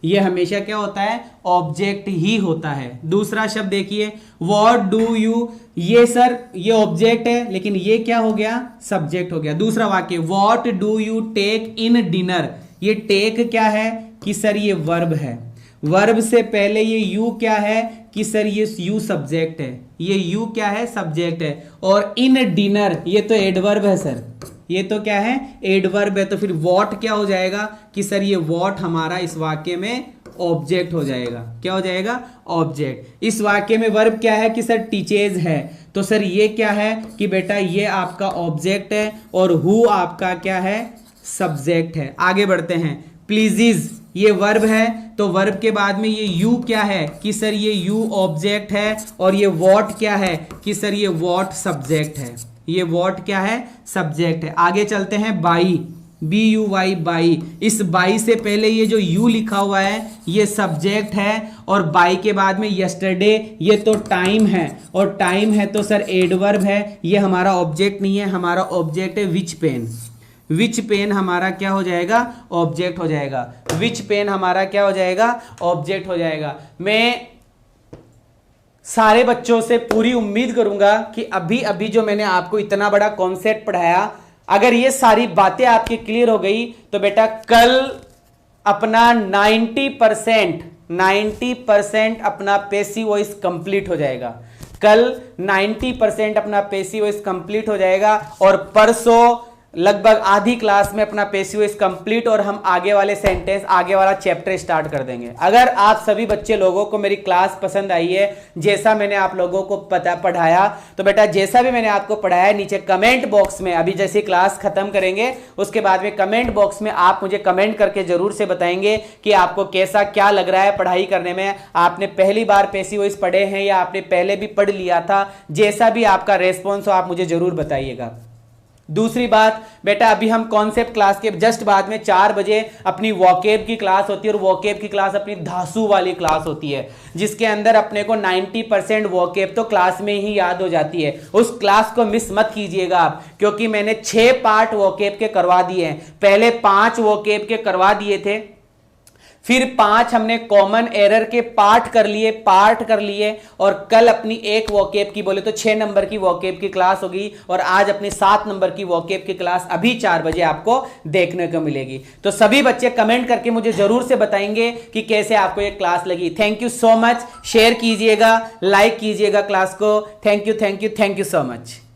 ये हमेशा क्या होता है, ऑब्जेक्ट ही होता है। दूसरा शब्द देखिए, व्हाट डू यू, ये सर ये ऑब्जेक्ट है लेकिन ये क्या हो गया, सब्जेक्ट हो गया। दूसरा वाक्य, what do you take in dinner, ये टेक क्या है कि सर ये वर्ब है, वर्ब से पहले ये यू क्या है कि सर ये यू सब्जेक्ट है, ये यू क्या है, सब्जेक्ट है। और इन डिनर ये तो एडवर्ब है सर, ये तो क्या है, एडवर्ब है। तो फिर व्हाट क्या हो जाएगा कि सर ये व्हाट हमारा इस वाक्य में ऑब्जेक्ट हो जाएगा। क्या हो जाएगा, ऑब्जेक्ट। इस वाक्य में वर्ब क्या है कि सर टीचेज है, तो सर ये क्या है कि बेटा ये आपका ऑब्जेक्ट है और हु आपका क्या है, सब्जेक्ट है। आगे बढ़ते हैं, प्लीजीज ये वर्ब है, तो वर्ब के बाद में ये यू क्या है कि सर ये यू ऑब्जेक्ट है और ये व्हाट क्या है कि सर ये व्हाट सब्जेक्ट है, ये व्हाट क्या है, सब्जेक्ट है। आगे चलते हैं, बाई, बी यू वाई, बाई, इस बाई से पहले ये जो यू लिखा हुआ है ये सब्जेक्ट है और बाई के बाद में यस्टरडे, ये तो टाइम है और टाइम है तो सर एडवर्ब है, ये हमारा ऑब्जेक्ट नहीं है, हमारा ऑब्जेक्ट है विच पेन। विच पेन हमारा क्या हो जाएगा, ऑब्जेक्ट हो जाएगा। विच पेन हमारा क्या हो जाएगा, ऑब्जेक्ट हो जाएगा। मैं सारे बच्चों से पूरी उम्मीद करूंगा कि अभी अभी जो मैंने आपको इतना बड़ा कॉन्सेप्ट पढ़ाया, अगर ये सारी बातें आपकी क्लियर हो गई तो बेटा कल अपना 90% अपना पैसिव वॉइस कंप्लीट हो जाएगा। कल 90% अपना पैसिव वॉइस कंप्लीट हो जाएगा और परसों लगभग आधी क्लास में अपना पैसिव वॉइस कंप्लीट और हम आगे वाले सेंटेंस, आगे वाला चैप्टर स्टार्ट कर देंगे। अगर आप सभी बच्चे लोगों को मेरी क्लास पसंद आई है, जैसा मैंने आप लोगों को पढ़ाया, तो बेटा जैसा भी मैंने आपको पढ़ाया नीचे कमेंट बॉक्स में, अभी जैसे क्लास खत्म करेंगे उसके बाद में कमेंट बॉक्स में आप मुझे कमेंट करके जरूर से बताएंगे कि आपको कैसा क्या लग रहा है पढ़ाई करने में। आपने पहली बार पैसिव वॉइस पढ़े हैं या आपने पहले भी पढ़ लिया था, जैसा भी आपका रेस्पॉन्स हो आप मुझे जरूर बताइएगा। दूसरी बात बेटा, अभी हम कॉन्सेप्ट क्लास के जस्ट बाद में 4 बजे अपनी वोकेब की क्लास होती है और वोकेब की क्लास अपनी धासु वाली क्लास होती है, जिसके अंदर अपने को 90% वोकेब तो क्लास में ही याद हो जाती है। उस क्लास को मिस मत कीजिएगा आप, क्योंकि मैंने 6 पार्ट वोकेब के करवा दिए हैं। पहले 5 वोकेब के करवा दिए थे, फिर 5 हमने कॉमन एरर के पार्ट कर लिए और कल अपनी एक वोकेब की बोले तो 6 नंबर की वोकेब की क्लास होगी और आज अपनी 7 नंबर की वोकेब की क्लास अभी 4 बजे आपको देखने को मिलेगी। तो सभी बच्चे कमेंट करके मुझे जरूर से बताएंगे कि कैसे आपको ये क्लास लगी। Thank you so much. Share कीजिएगा, लाइक कीजिएगा क्लास को। Thank you so much.